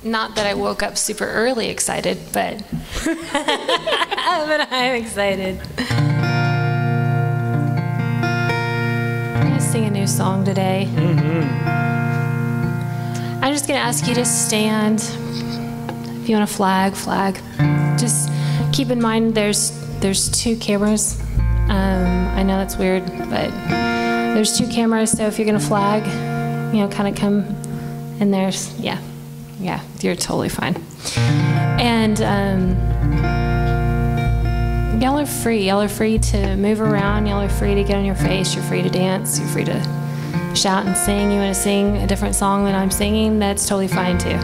Not that I woke up super early excited, but but I'm excited. I'm going to sing a new song today. I'm just going to ask you to stand. If you want a flag. Just keep in mind there's 2 cameras. I know that's weird, but there's 2 cameras, so if you're going to flag, kind of come in there. Yeah, you're totally fine. And y'all are free. Y'all are free to move around. Y'all are free to get on your face. You're free to dance. You're free to shout and sing. You want to sing a different song than I'm singing? That's totally fine too.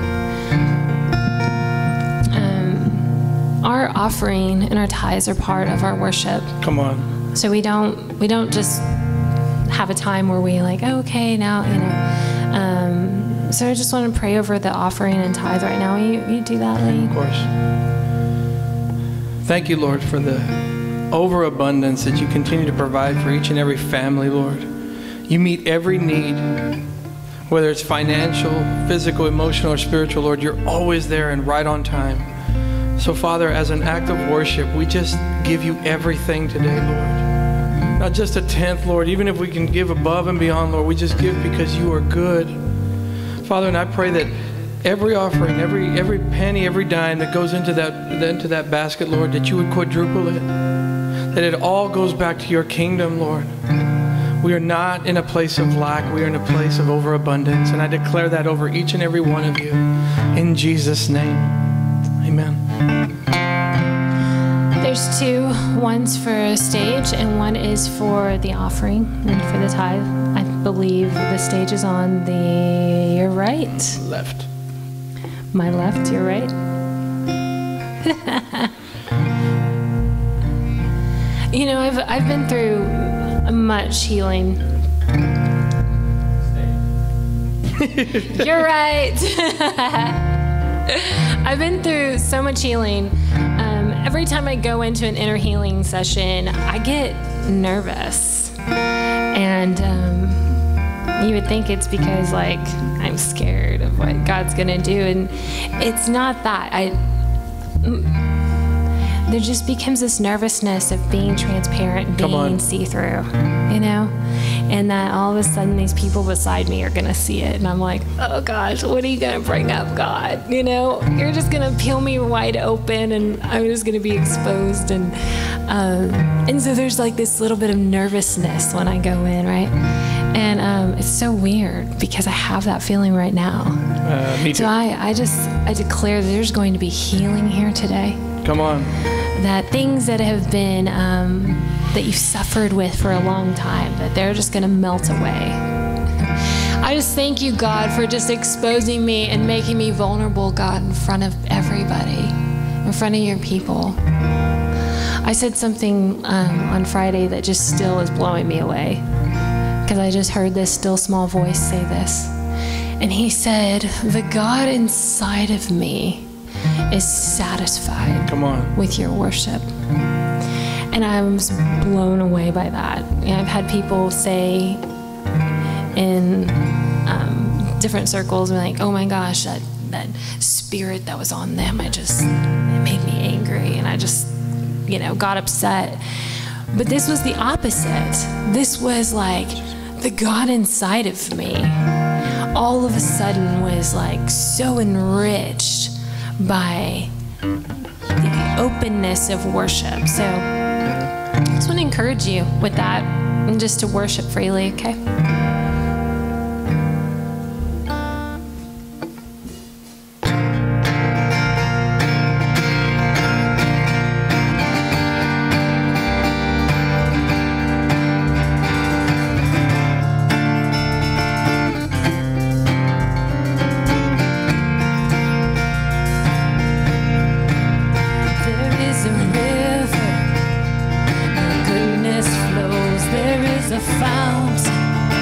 Our offering and our tithes are part of our worship. Come on. So we don't just have a time where we like, oh, okay, now, so I just want to pray over the offering and tithe right now. You do that, Lee? Of course. Thank you, Lord, for the overabundance that you continue to provide for each and every family, Lord. You meet every need, whether it's financial, physical, emotional, or spiritual, Lord. You're always there and right on time. So, Father, as an act of worship, we just give you everything today, Lord. Not just a tenth, Lord. Even if we can give above and beyond, Lord, we just give because you are good. Father, and I pray that every offering, every penny, every dime that goes into that basket, Lord, that you would quadruple it. That it all goes back to your kingdom, Lord. We are not in a place of lack. We are in a place of overabundance. And I declare that over each and every one of you. In Jesus' name. Amen. There's 2, one's for stage and one is for the offering and for the tithe. I believe the stage is on your right. Left. My left, your right. I've been through much healing. You're right. I've been through so much healing. Every time I go into an inner healing session, I get nervous. And you would think it's because, I'm scared of what God's going to do. And it's not that. There just becomes this nervousness of being transparent and being see-through, And that all of a sudden these people beside me are going to see it. And I'm like, oh gosh, what are you going to bring up, God? You're just going to peel me wide open and I'm just going to be exposed. And so there's this little bit of nervousness when I go in, right? And it's so weird because I have that feeling right now. Me too. So I declare that there's going to be healing here today. Come on. That things that have been, that you've suffered with for a long time, that they're just going to melt away. I just thank you, God, for just exposing me and making me vulnerable, God, in front of everybody, in front of your people. I said something on Friday that just still is blowing me away because I just heard this still small voice say this. And he said, the God inside of me is satisfied with your worship. And I was blown away by that. I've had people say in different circles, like, oh my gosh, that spirit that was on them, it made me angry. And I just, got upset. But this was the opposite. This was the God inside of me all of a sudden was so enriched by the openness of worship. So I just want to encourage you with that and just to worship freely, okay? A fountain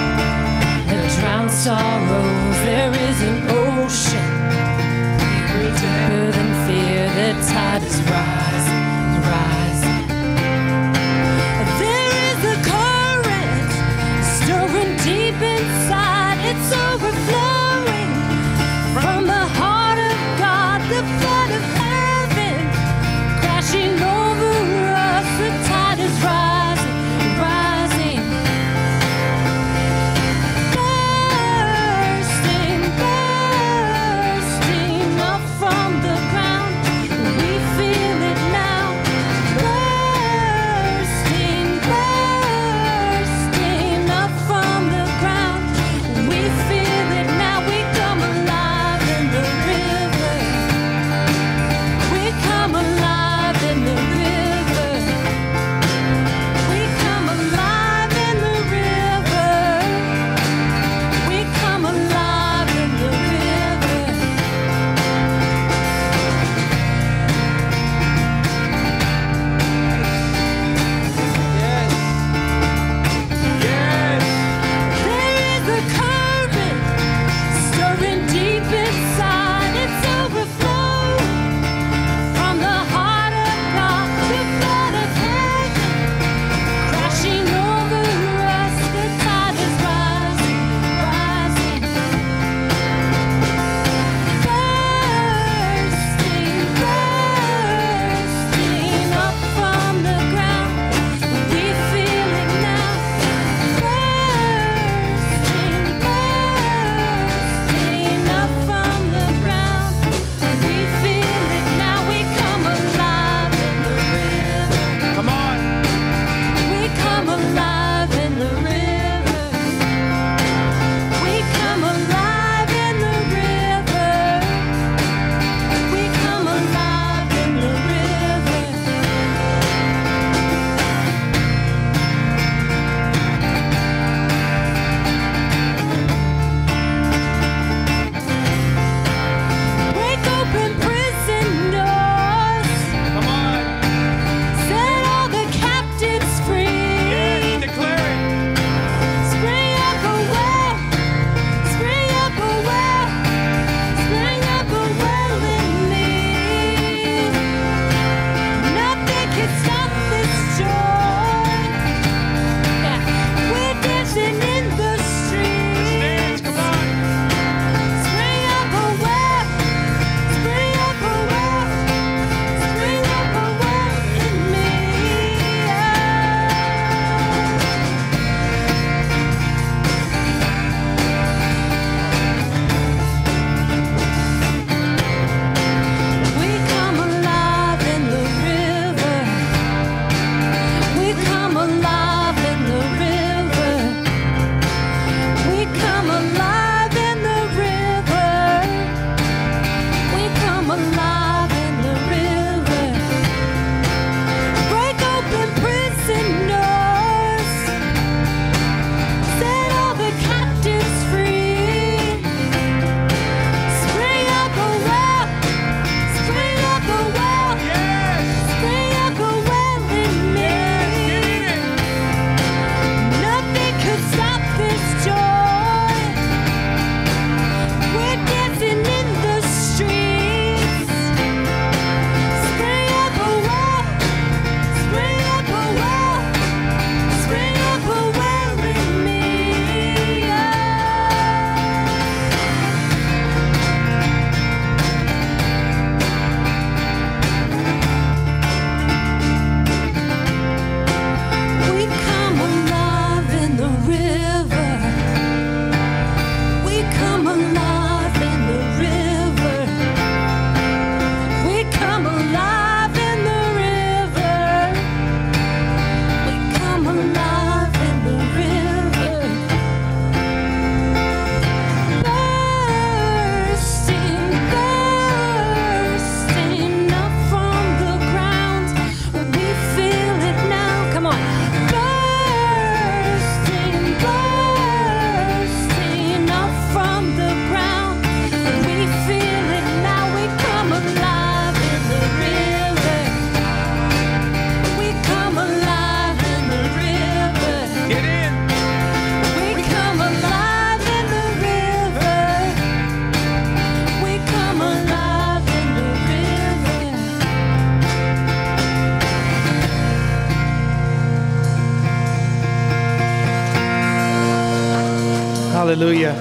Hallelujah.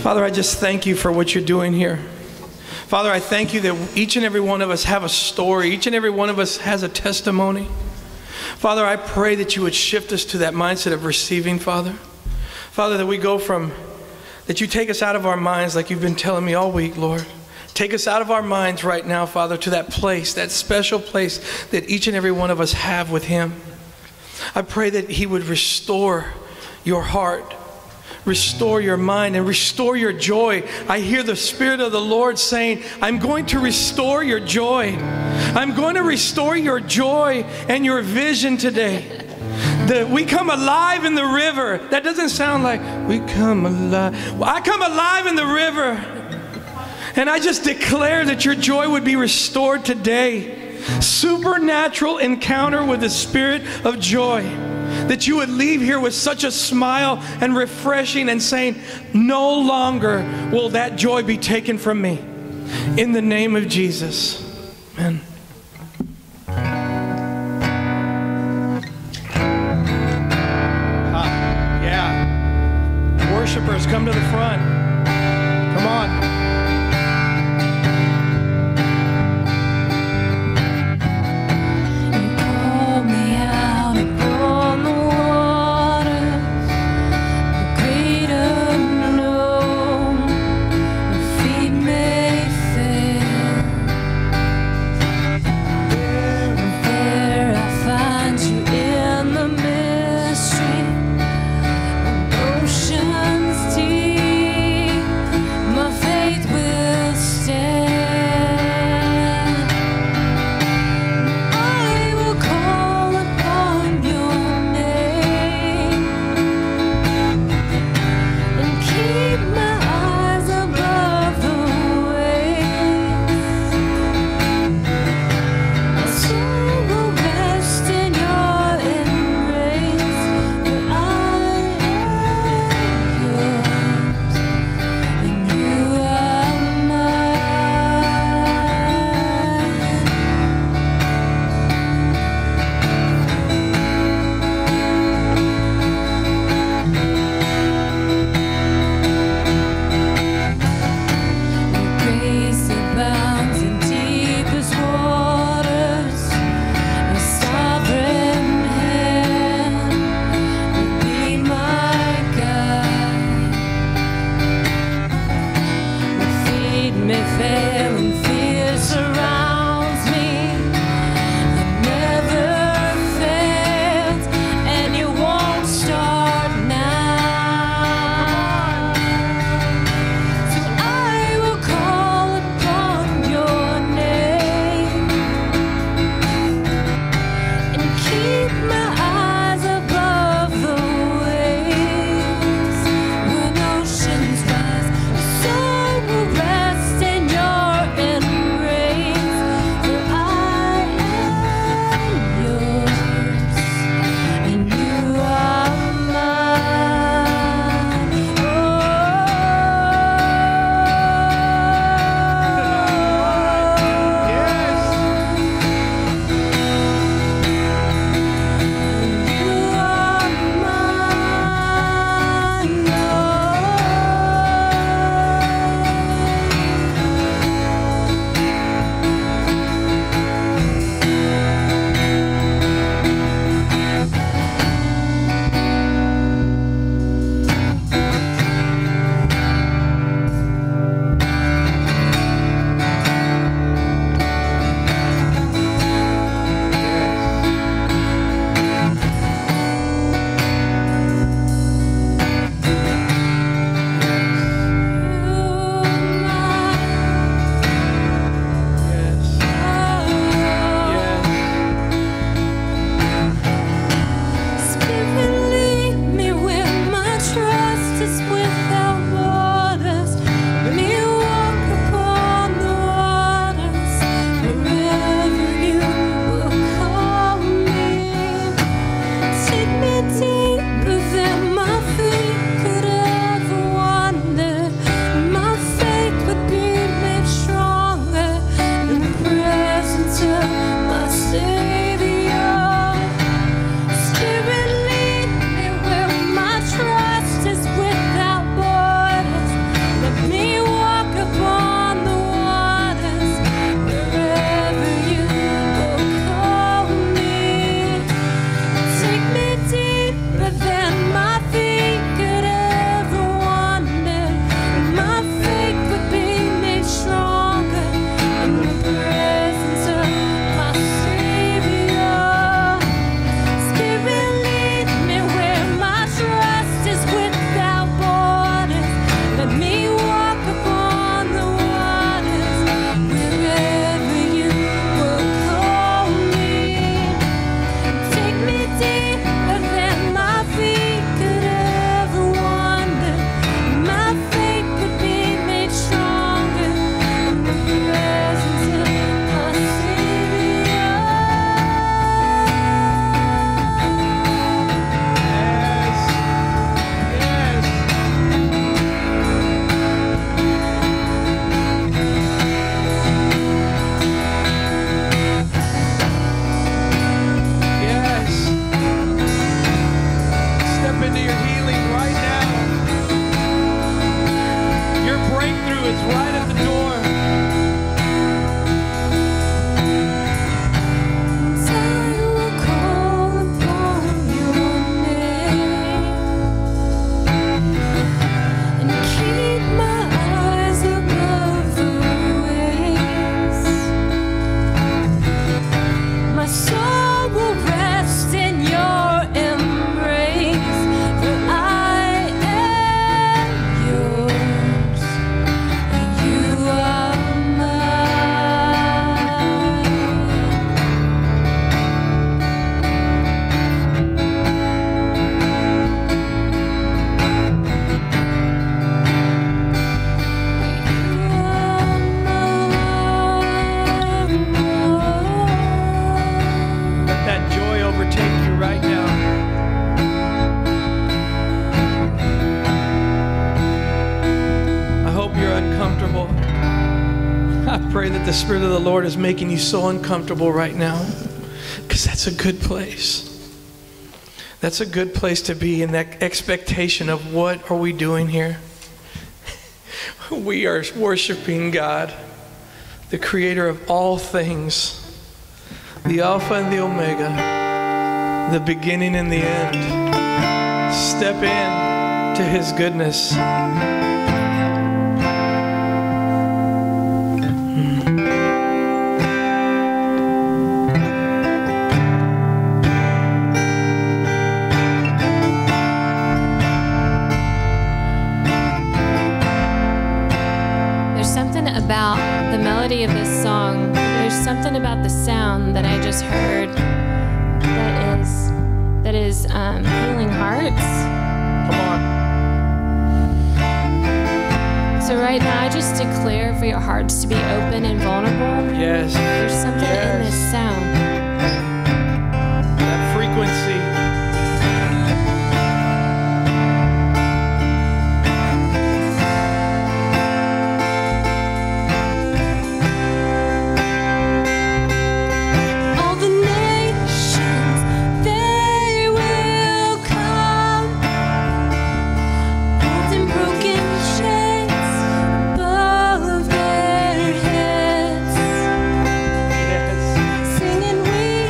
Father, I just thank you for what you're doing here. Father, I thank you that each and every one of us have a story. Each and every one of us has a testimony. Father, I pray that you would shift us to that mindset of receiving, Father. Father, that we go from, that you take us out of our minds like you've been telling me all week, Lord. Take us out of our minds right now, Father, to that place, that special place that each and every one of us have with him. I pray that he would restore your heart, restore your mind, and restore your joy. I hear the Spirit of the Lord saying, I'm going to restore your joy. I'm going to restore your joy and your vision today. That we come alive in the river. That doesn't sound like we come alive. Well, I come alive in the river. And I just declare that your joy would be restored today. Supernatural encounter with the Spirit of joy. That you would leave here with such a smile and refreshing and saying, no longer will that joy be taken from me. In the name of Jesus. Amen. Yeah. Worshipers, come to the front. Come on. Rest in your pray that the Spirit of the Lord is making you so uncomfortable right now, because that's a good place. That's a good place to be, in that expectation of what are we doing here? We are worshiping God, the creator of all things, the Alpha and the Omega, the beginning and the end. Step in to his goodness. About the melody of this song, there's something about the sound that I just heard that is healing hearts. Come on. So right now, I just declare for your hearts to be open and vulnerable. Yes. There's something in this sound. That frequency. Singing, we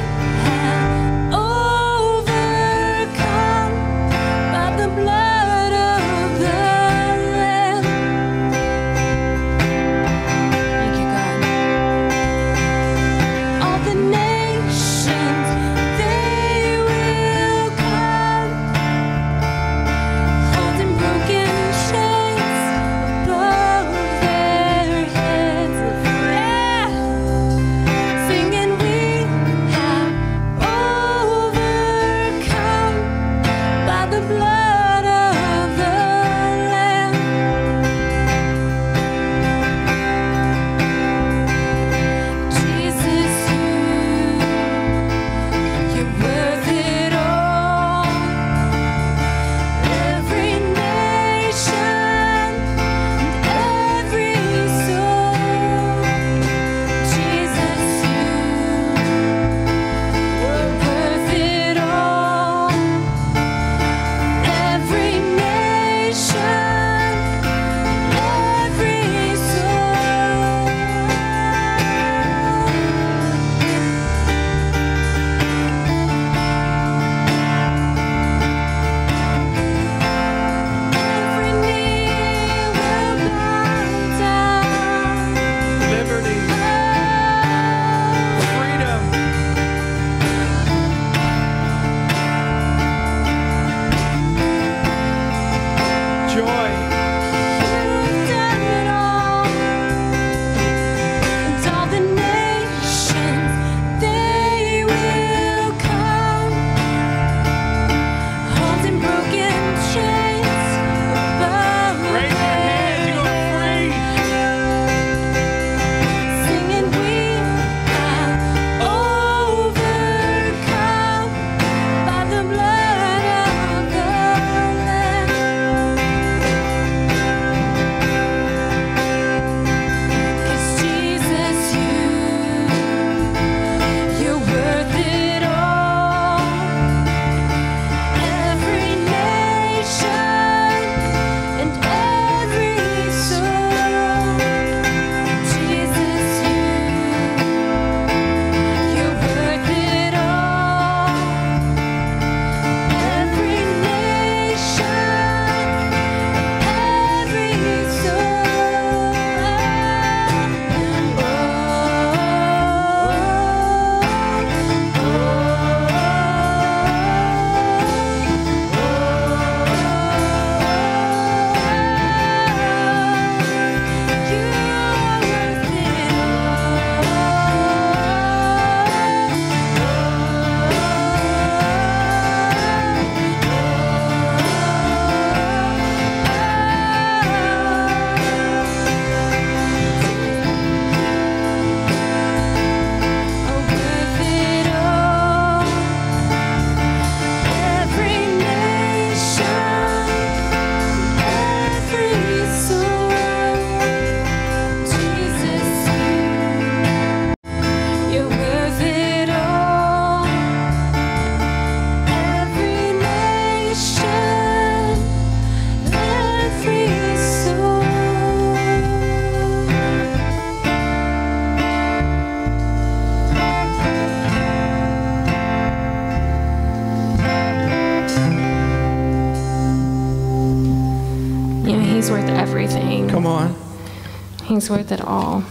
suffering's worth it all.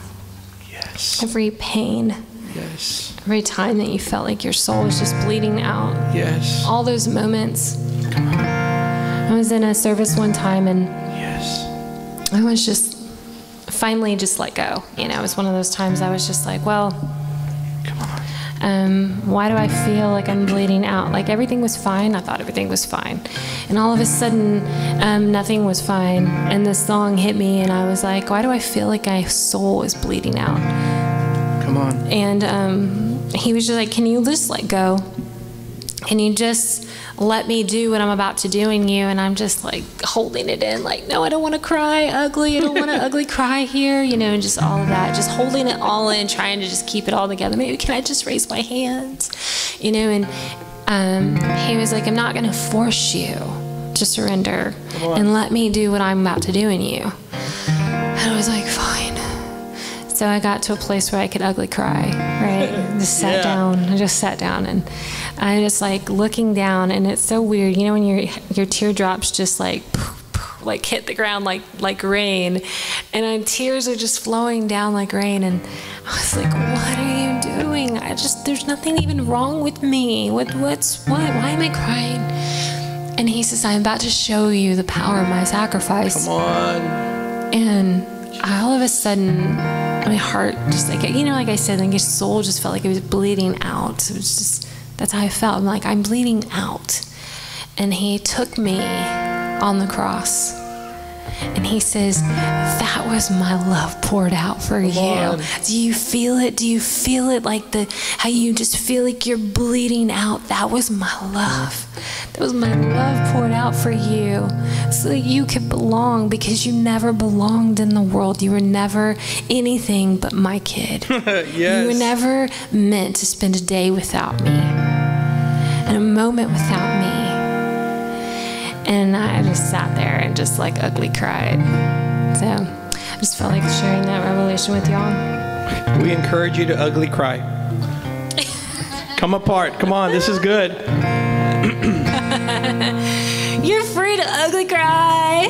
Yes. Every pain. Yes. Every time that you felt like your soul was just bleeding out. Yes. All those moments. Come on. I was in a service one time and Yes. I was just finally just let go. You know, it was one of those times I was just like, well, Come on. why do I feel like I'm bleeding out? Like everything was fine. I thought everything was fine. And all of a sudden, nothing was fine. And this song hit me and I was like, why do I feel like my soul is bleeding out? Come on. And he was just like, can you just let go? Can you just let me do what I'm about to do in you? And I'm just like holding it in, like, no, I don't want to cry ugly. I don't want to ugly cry here, you know, and just all of that, just holding it all in, trying to just keep it all together. Maybe can I just raise my hands, you know? And he was like, I'm not going to force you to surrender and let me do what I'm about to do in you. And I was like, fine. So I got to a place where I could ugly cry, right? Just sat down. I just sat down and I just like looking down, and it's so weird, you know, when your teardrops just like hit the ground like rain, and tears are just flowing down like rain, and I was like, what are you doing? There's nothing even wrong with me. Why am I crying? And he says, I'm about to show you the power of my sacrifice. Come on. And all of a sudden, my heart just like, you know, like I said, like your soul just felt like it was bleeding out. It was just, that's how I felt. I'm like, I'm bleeding out. And he took me on the cross. And he says, that was my love poured out for you. Do you feel it? Do you feel it like how you just feel like you're bleeding out? That was my love. That was my love poured out for you so that you could belong, because you never belonged in the world. You were never anything but my kid. Yes. You were never meant to spend a day without me and a moment without me. And I just sat there and just like ugly cried. So I just felt like sharing that revelation with y'all. We encourage you to ugly cry. Come apart. Come on, this is good. You're free to ugly cry.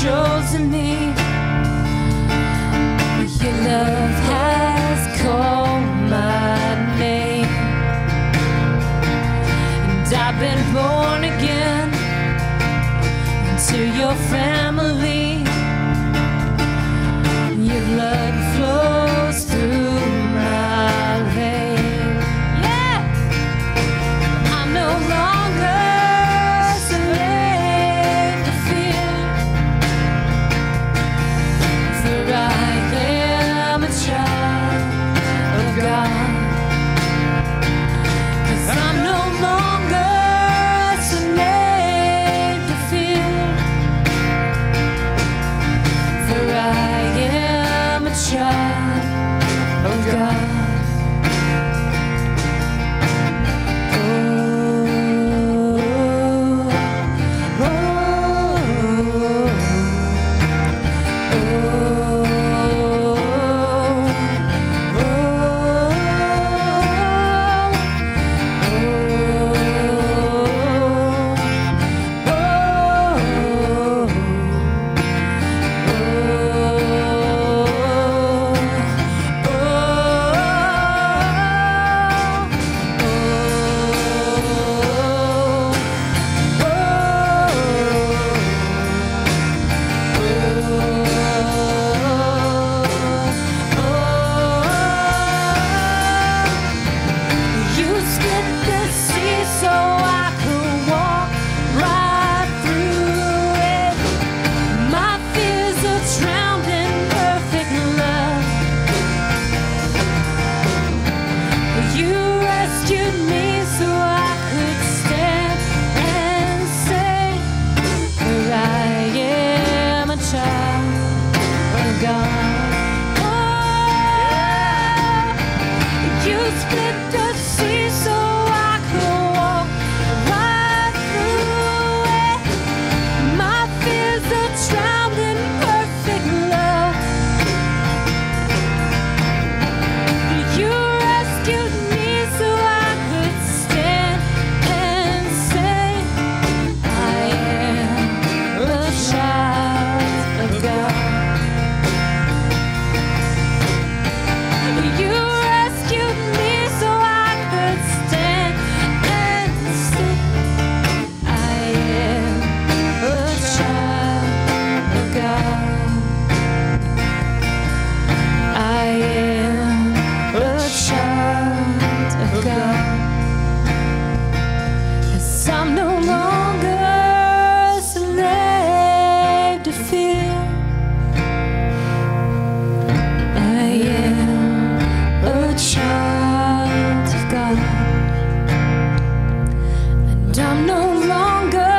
Chosen me, your love has called my name, and I've been born again into your family. Your blood flows through my veins. Yeah, I'm no longer slave to fear. God. Oh, you split the sea so I could walk right through it. My fears are drowned in perfect love. You rescued me so I could stand and say, I am a child of God. You rescued me so I could stand and say, I am a child of God. I am a child of God. 'Cause I'm no longer a slave to fear. I am a child of God. And I'm no longer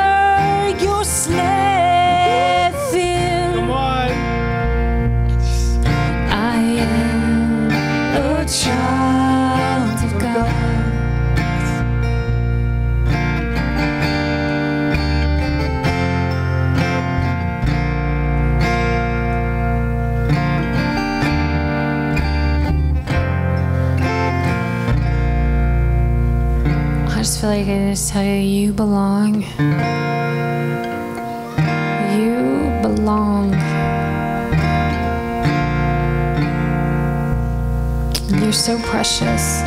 your slave fear. Come on. I am a child of God. I just feel like I just tell you, you belong. You belong. You're so precious.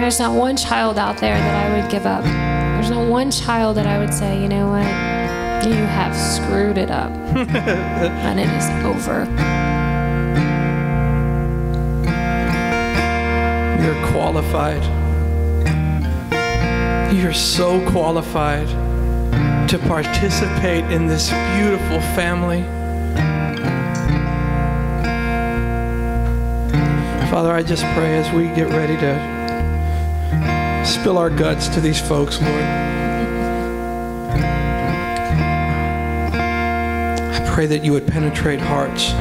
There's not one child out there that I would give up. There's not one child that I would say, you know what? You have screwed it up. And it is over. You're qualified. You're so qualified to participate in this beautiful family. Father, I just pray as we get ready to spill our guts to these folks, Lord. I pray that you would penetrate hearts,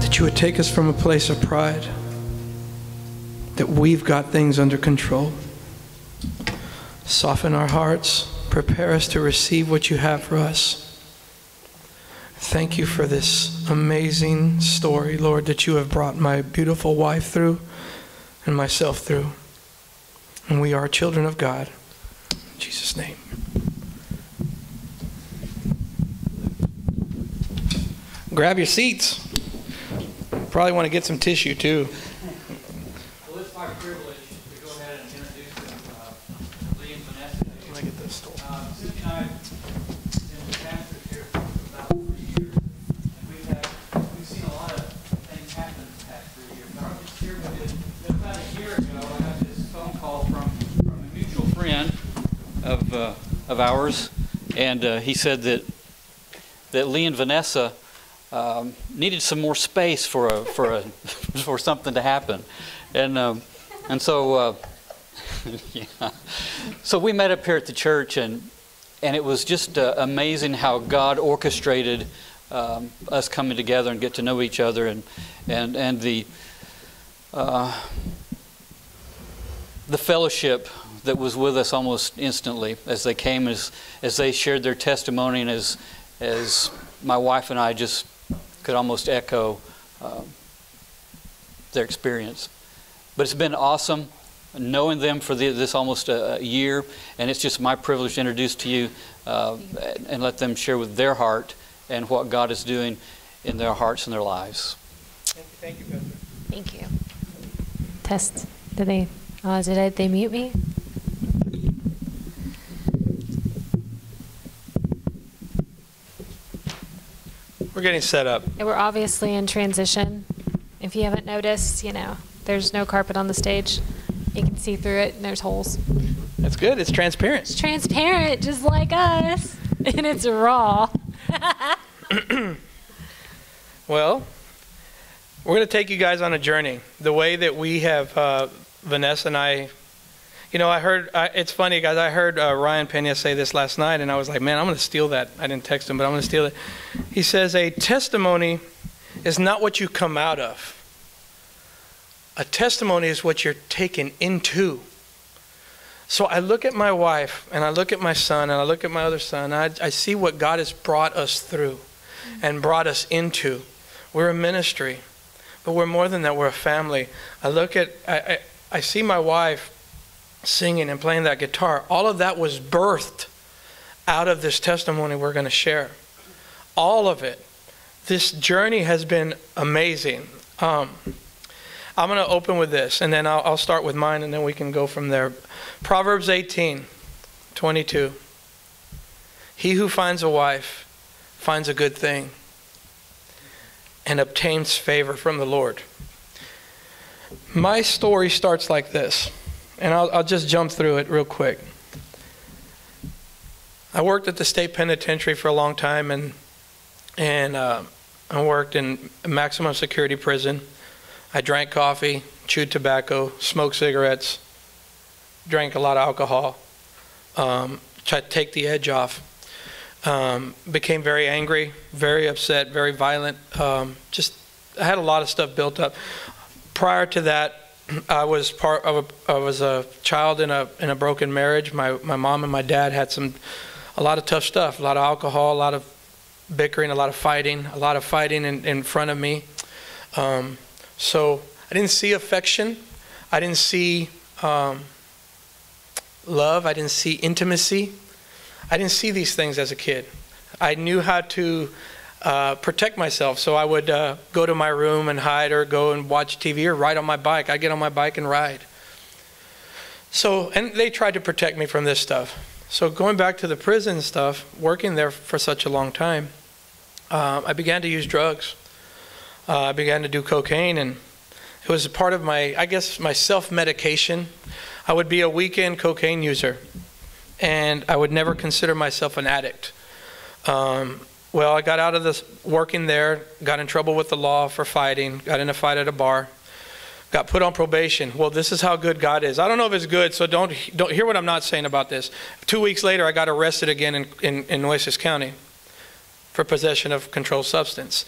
that you would take us from a place of pride, that we've got things under control. Soften our hearts, prepare us to receive what you have for us. Thank you for this amazing story, Lord, that you have brought my beautiful wife through and myself through. And we are children of God. In Jesus' name. Grab your seats. Probably want to get some tissue too. Well, it's my privilege to go ahead and introduce them, Lee and Vanessa. Let me get this stool. Cindy and I have been pastors here for about 3 years, and we've seen a lot of things happen in the past 3 years. But I'll just share with you that about a year ago, I got this phone call from a mutual friend of ours, and he said that Lee and Vanessa needed some more space for something to happen, and so yeah. So we met up here at the church, and it was just amazing how God orchestrated us coming together and get to know each other, and the fellowship that was with us almost instantly as they came, as they shared their testimony, and as my wife and I just could almost echo their experience. But it's been awesome knowing them for this almost a year, and it's just my privilege to introduce to you and let them share with their heart and what God is doing in their hearts and their lives. Thank you, Pastor. Thank you. Test. Did they mute me? We're getting set up. Yeah, we're obviously in transition. If you haven't noticed, there's no carpet on the stage. You can see through it, and there's holes. That's good. It's transparent. It's transparent, just like us, and it's raw. Well, we're going to take you guys on a journey. The way that we have, Vanessa and I, You know, it's funny, guys, I heard Ryan Pena say this last night, and I was like, man, I'm going to steal that. I didn't text him, but I'm going to steal it. He says, a testimony is not what you come out of. A testimony is what you're taken into. So I look at my wife, and I look at my son, and I look at my other son, and I see what God has brought us through and brought us into. We're a ministry, but we're more than that. We're a family. I see my wife singing and playing that guitar. All of that was birthed out of this testimony we're going to share. All of it. This journey has been amazing. I'm going to open with this, and then I'll start with mine, and then we can go from there. Proverbs 18:22. He who finds a wife finds a good thing and obtains favor from the Lord. My story starts like this, and I'll just jump through it real quick. I worked at the state penitentiary for a long time, and I worked in a maximum security prison. I drank coffee, chewed tobacco, smoked cigarettes, drank a lot of alcohol, tried to take the edge off. Became very angry, very upset, very violent. I had a lot of stuff built up. Prior to that, I was a child in a broken marriage. My mom and my dad had a lot of tough stuff, a lot of alcohol, a lot of bickering, a lot of fighting in front of me. So I didn't see affection. I didn't see love. I didn't see intimacy. I didn't see these things as a kid. I knew how to protect myself, so I would go to my room and hide, or go and watch TV, or ride on my bike. I'd get on my bike and ride. And they tried to protect me from this stuff. So going back to the prison stuff, working there for such a long time, I began to use drugs. I began to do cocaine, and it was a part of my self-medication. I would be a weekend cocaine user, and I would never consider myself an addict. Well, I got out of this working there, got in trouble with the law for fighting, got in a fight at a bar, got put on probation. Well, this is how good God is. I don't know if it's good, so don't hear what I'm not saying about this. 2 weeks later, I got arrested again in Nueces County for possession of controlled substance.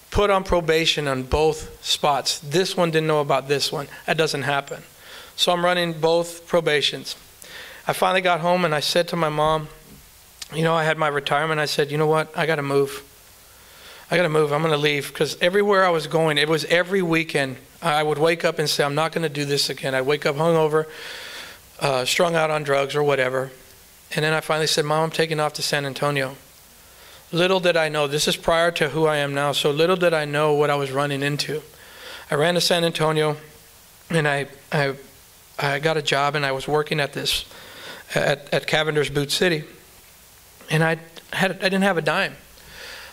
Put on probation on both spots. This one didn't know about this one. That doesn't happen. So I'm running both probations. I finally got home, and I said to my mom, you know, I had my retirement. I said, you know what? I got to move. I'm going to leave, because everywhere I was going, it was every weekend, I would wake up and say, I'm not going to do this again. I'd wake up hungover, strung out on drugs or whatever. And then I finally said, Mom, I'm taking off to San Antonio. Little did I know, this is prior to who I am now, so little did I know what I was running into. I ran to San Antonio, and I got a job, and I was working at Cavender's Boot City. And I didn't have a dime.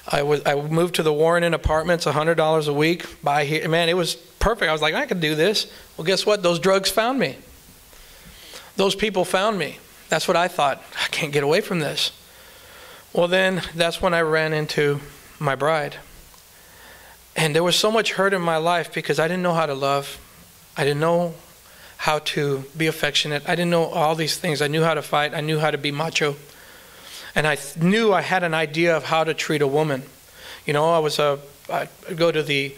I moved to the Warren Inn Apartments, $100 a week. Man, it was perfect. I was like, I could do this. Well, guess what? Those drugs found me. Those people found me. That's what I thought. I can't get away from this. Well, then that's when I ran into my bride. And there was so much hurt in my life because I didn't know how to love. I didn't know how to be affectionate. I didn't know all these things. I knew how to fight. I knew how to be macho. And I knew I had an idea of how to treat a woman. You know, I'd go to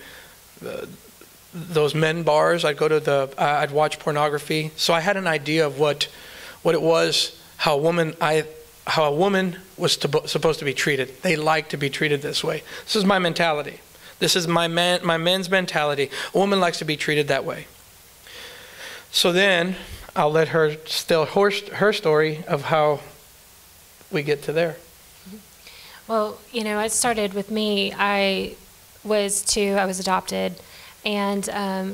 those men bars. I'd watch pornography. So I had an idea of what it was, how a woman was supposed to be treated. They like to be treated this way. This is my mentality. This is my men's mentality. A woman likes to be treated that way. So then I'll let her tell her story of how we get to there. Well, you know, it started with me. I was adopted, and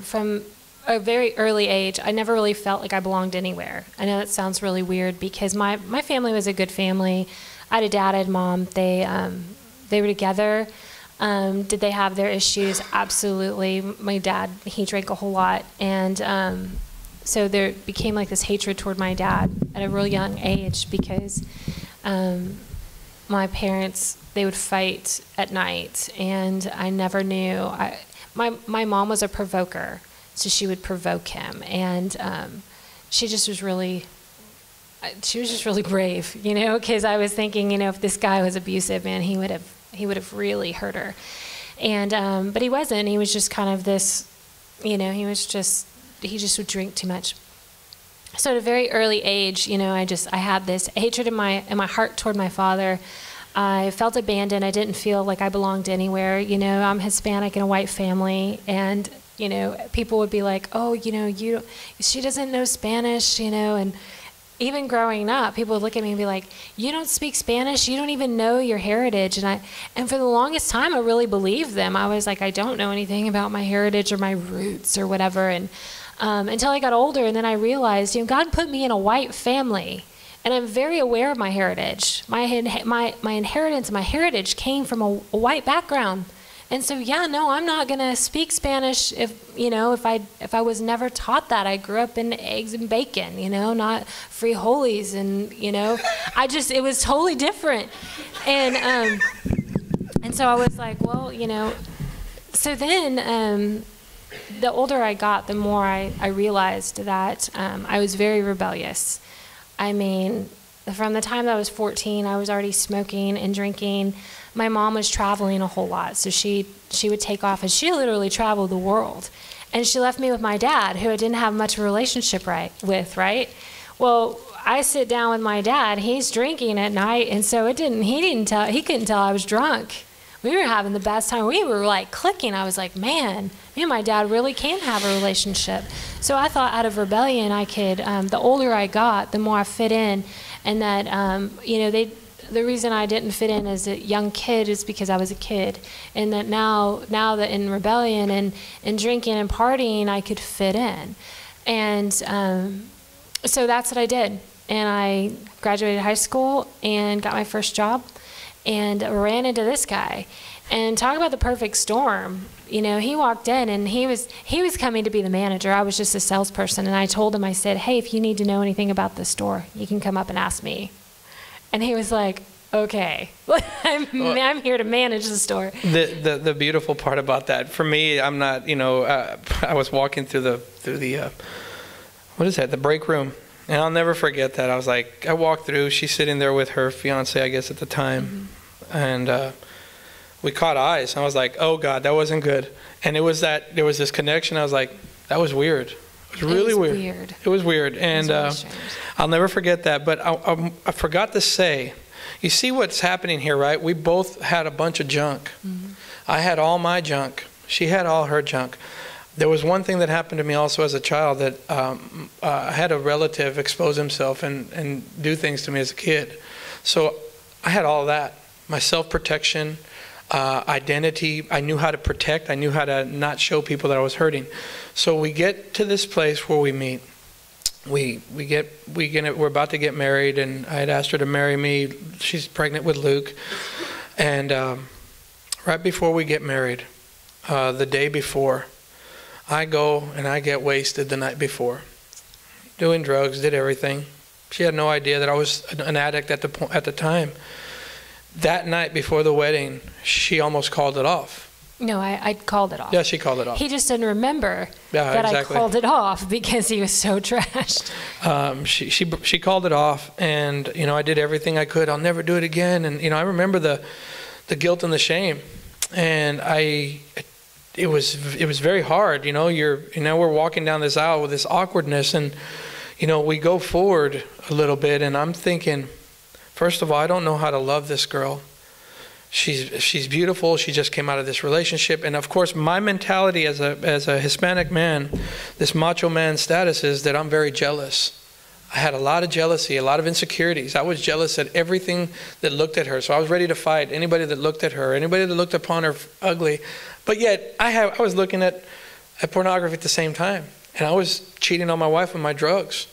from a very early age, I never really felt like I belonged anywhere. I know that sounds really weird because my family was a good family. I had a dad, I had a mom. They were together. Did they have their issues? Absolutely. My dad, he drank a whole lot, and so there became like this hatred toward my dad at a real young age because my parents, they would fight at night, and I never knew. My mom was a provoker, so she would provoke him, and she just was really brave, you know, because I was thinking, you know, if this guy was abusive, man, he would have really hurt her. And but he wasn't. He was just kind of this, you know, he just would drink too much. So at a very early age, you know, I had this hatred in my heart toward my father. I felt abandoned. I didn't feel like I belonged anywhere. You know, I'm Hispanic in a white family, and you know, people would be like, "Oh, you know, she doesn't know Spanish," you know, and even growing up, people would look at me and be like, "You don't speak Spanish. You don't even know your heritage." And for the longest time, I really believed them. I was like, I don't know anything about my heritage or my roots or whatever. And until I got older, and then I realized, you know, God put me in a white family, and I'm very aware of my heritage. My inheritance, my heritage came from a white background. And so, yeah, no, I'm not gonna speak Spanish if I was never taught that. I grew up in eggs and bacon, you know, not frijoles, and you know, it was totally different. And so I was like, well, you know, so then the older I got, the more I realized that I was very rebellious. I mean, from the time that I was 14, I was already smoking and drinking. My mom was traveling a whole lot, so she would take off, and she literally traveled the world. And she left me with my dad, who I didn't have much of a relationship with, right? Well, I sit down with my dad, he's drinking at night, and so he couldn't tell I was drunk. We were having the best time. We were like clicking. I was like, man, me and my dad really can have a relationship. So I thought out of rebellion, I could, the older I got, the more I fit in. And that, you know, the reason I didn't fit in as a young kid is because I was a kid. And that now that in rebellion and drinking and partying, I could fit in. And so that's what I did. And I graduated high school and got my first job and ran into this guy. And talk about the perfect storm. You know, he walked in and he was coming to be the manager. I was just a salesperson, and I told him, I said, hey, if you need to know anything about the store, you can come up and ask me. And he was like, okay, I'm here to manage the store. The beautiful part about that, for me, I'm not, you know, I was walking through the what is that, the break room. And I'll never forget that. I was like, I walked through, she's sitting there with her fiance, I guess, at the time. Mm-hmm. And we caught eyes. And I was like, oh, God, that wasn't good. And there was this connection. I was like, that was weird. It was really weird. It was weird. And I'll never forget that. But I forgot to say, you see what's happening here, right? We both had a bunch of junk. Mm-hmm. I had all my junk. She had all her junk. There was one thing that happened to me also as a child, that I had a relative expose himself and do things to me as a kid. So I had all of that. My self-protection, identity. I knew how to protect. I knew how to not show people that I was hurting. So we get to this place where we meet. We're about to get married, and I had asked her to marry me. She's pregnant with Luke. And right before we get married, the day before, I go and I get wasted the night before, doing drugs, did everything. She had no idea that I was an addict at the time. That night before the wedding, she almost called it off. No, I called it off. Yeah, she called it off. He just didn't remember that exactly. I called it off because he was so trashed. She called it off, and you know, I did everything I could. I'll never do it again. And you know, I remember the guilt and the shame, and it was very hard. You know, we're walking down this aisle with this awkwardness, and you know, we go forward a little bit, and I'm thinking, first of all, I don't know how to love this girl. She's beautiful. She just came out of this relationship, and of course, my mentality as a Hispanic man, this macho man status, is that I'm very jealous. I had a lot of jealousy, a lot of insecurities. I was jealous at everything that looked at her. So I was ready to fight anybody that looked at her, anybody that looked upon her ugly. But yet, I was looking at pornography at the same time, and I was cheating on my wife with my drugs.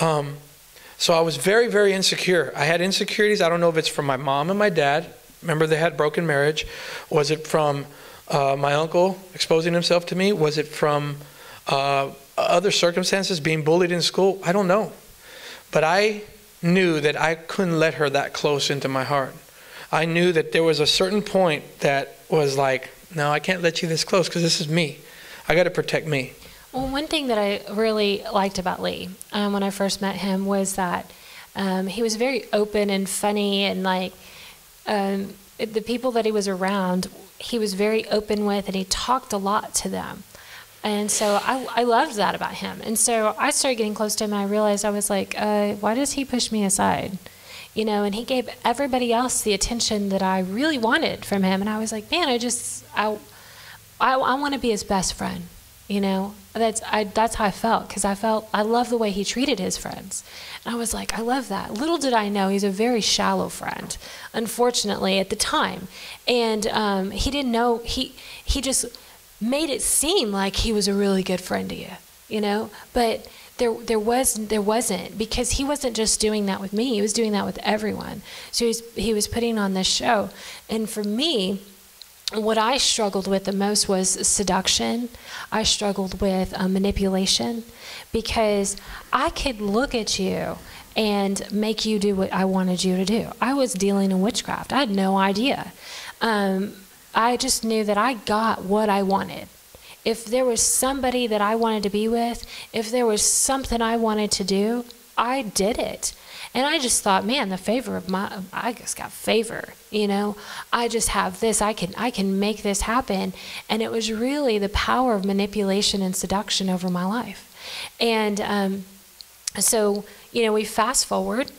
So I was very, very insecure. I had insecurities. I don't know if it's from my mom and my dad. Remember, they had broken marriage. Was it from my uncle exposing himself to me? Was it from other circumstances, being bullied in school? I don't know. But I knew that I couldn't let her that close into my heart. I knew that there was a certain point that was like, no, I can't let you this close because this is me. I got to protect me. Well, one thing that I really liked about Lee when I first met him was that he was very open and funny, and like the people that he was around, he was very open with, and he talked a lot to them. And so I loved that about him. And so I started getting close to him, and I realized, I was like, why does he push me aside? You know, and he gave everybody else the attention that I really wanted from him. And I was like, man, I want to be his best friend. You know, that's how I felt, because I love the way he treated his friends. And I was like, I love that. Little did I know he's a very shallow friend, unfortunately, at the time. And he didn't know, he just made it seem like he was a really good friend to you, you know? But there wasn't, because he wasn't just doing that with me, he was doing that with everyone. So he was putting on this show. And for me, what I struggled with the most was seduction. I struggled with manipulation, because I could look at you and make you do what I wanted you to do. I was dealing in witchcraft. I had no idea. I just knew that I got what I wanted. If there was somebody that I wanted to be with, if there was something I wanted to do, I did it. And I just thought, man, I just got favor, you know. I just have this, I can make this happen. And it was really the power of manipulation and seduction over my life. And so, you know, we fast forward,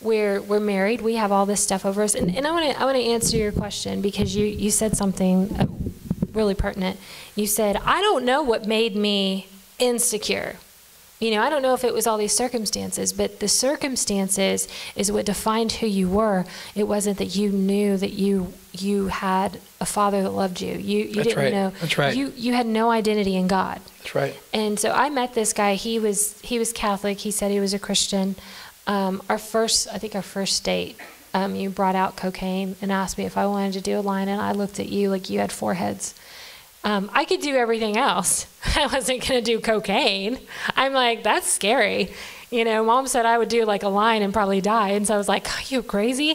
we're married, we have all this stuff over us. And I want to answer your question, because you said something really pertinent. You said, I don't know what made me insecure. You know, I don't know if it was all these circumstances, but the circumstances is what defined who you were. It wasn't that you knew that you had a father that loved you. You That's didn't right. know. That's right. You had no identity in God. That's right. And so I met this guy. He was Catholic. He said he was a Christian. Our first date, you brought out cocaine and asked me if I wanted to do a line, and I looked at you like you had 4 heads. I could do everything else. I wasn't going to do cocaine. I'm like, that's scary. You know, Mom said I would do like a line and probably die. And so I was like, are you crazy?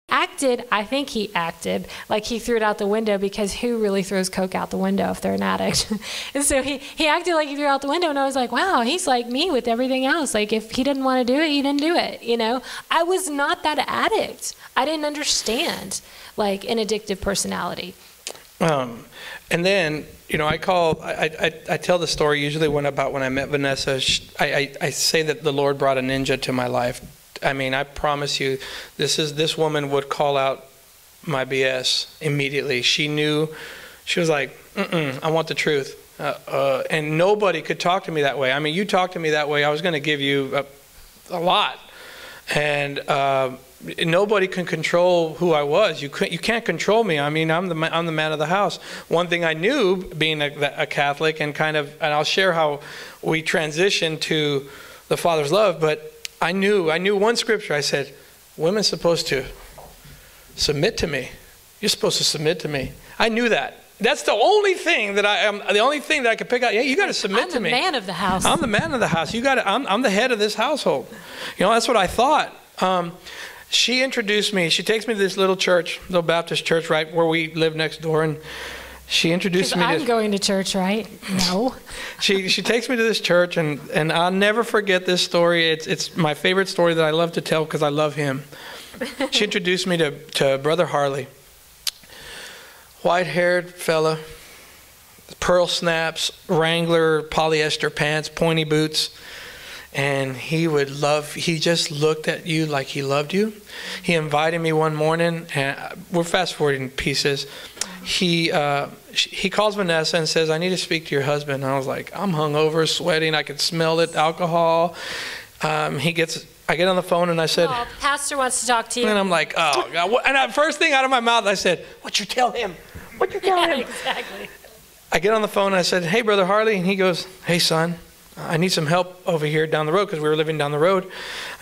I think he acted like he threw it out the window, because who really throws coke out the window if they're an addict? And so he acted like he threw it out the window, and I was like, wow, he's like me with everything else. Like, if he didn't want to do it, he didn't do it, you know? I was not that addict. I didn't understand, like, an addictive personality. And then, you know, I tell the story usually when I met Vanessa. I say that the Lord brought a ninja to my life. I mean, I promise you, this woman would call out my BS immediately. She knew, she was like, I want the truth. And nobody could talk to me that way. I mean, you talk to me that way, I was going to give you a lot. And nobody can control who I was. You can't control me. I mean, I'm the man of the house. One thing I knew, being a Catholic, and I'll share how we transitioned to the Father's love, but I knew one scripture. I said, women's supposed to submit to me. You're supposed to submit to me. I knew that. That's the only thing that I could pick out. Yeah, you got to submit to me. I'm the man of the house. I'm the man of the house. I'm the head of this household. You know, that's what I thought. She introduced me. She takes me to this little church, little Baptist church, right where we live next door, and she introduced me. I'm going to church, right? No. She takes me to this church, and I'll never forget this story. It's my favorite story that I love to tell because I love him. She introduced me to Brother Harley. White-haired fella, pearl snaps, Wrangler polyester pants, pointy boots. And he just looked at you like he loved you. He invited me one morning, and we're fast forwarding pieces. He calls Vanessa and says, I need to speak to your husband. And I was like, I'm hungover, sweating, I could smell it, alcohol. I get on the phone and I said, oh, Pastor wants to talk to you. And I'm like, oh, God. And first thing out of my mouth, I said, what'd you tell him? What'd you tell him? Exactly. I get on the phone and I said, hey, Brother Harley. And he goes, hey, son, I need some help over here down the road, because we were living down the road.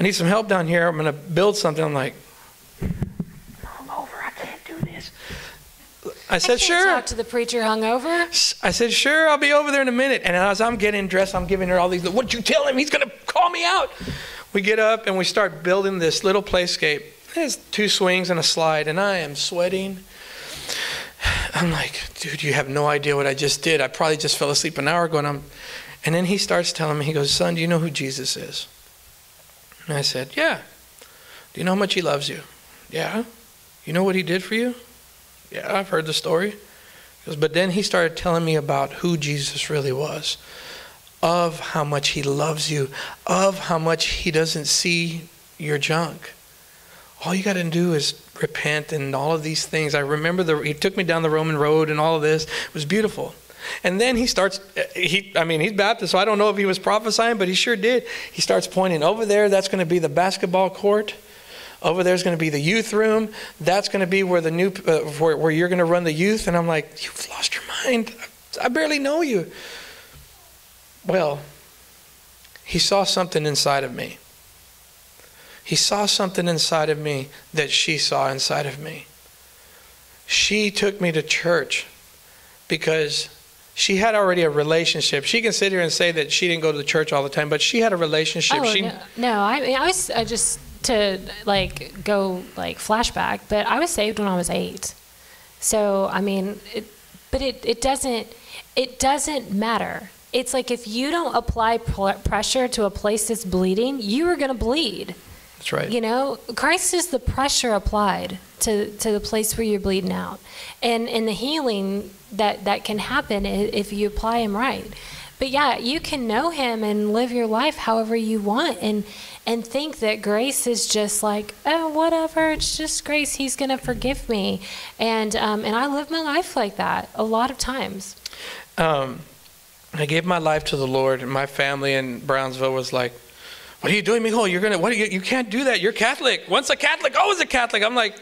I need some help down here. I'm going to build something. I'm like, hungover, I can't do this. I said, sure. Talk to the preacher hungover. I said, sure, I'll be over there in a minute. And as I'm getting dressed, I'm giving her all these, what'd you tell him? He's going to call me out. We get up and we start building this little playscape. There's 2 swings and a slide, and I am sweating. I'm like, dude, you have no idea what I just did. I probably just fell asleep an hour ago. And then he starts telling me, he goes, son, do you know who Jesus is? And I said, yeah. Do you know how much he loves you? Yeah. You know what he did for you? Yeah, I've heard the story. He goes, but then he started telling me about who Jesus really was, of how much he loves you, of how much he doesn't see your junk. All you got to do is repent and all of these things. I remember he took me down the Roman road and all of this. It was beautiful. And then he starts, he's Baptist, so I don't know if he was prophesying, but he sure did. He starts pointing over there. That's going to be the basketball court. Over there's going to be the youth room. That's going to be where where you're going to run the youth. And I'm like, you've lost your mind. I barely know you. Well, he saw something inside of me. He saw something inside of me that she saw inside of me. She took me to church because she had already a relationship. She can sit here and say that she didn't go to the church all the time, but she had a relationship. I was just to go flashback, but I was saved when I was 8. So it doesn't matter. It's like if you don't apply pressure to a place that's bleeding, you are going to bleed. That's right. You know, Christ is the pressure applied to the place where you're bleeding out, and the healing that can happen if you apply him right. But yeah, you can know him and live your life however you want, and think that grace is just like, oh, whatever, it's just grace. He's gonna forgive me, and I live my life like that a lot of times. I gave my life to the Lord, and my family in Brownsville was like, what are you doing, mijo? You can't do that. You're Catholic. Once a Catholic, always a Catholic. I'm like,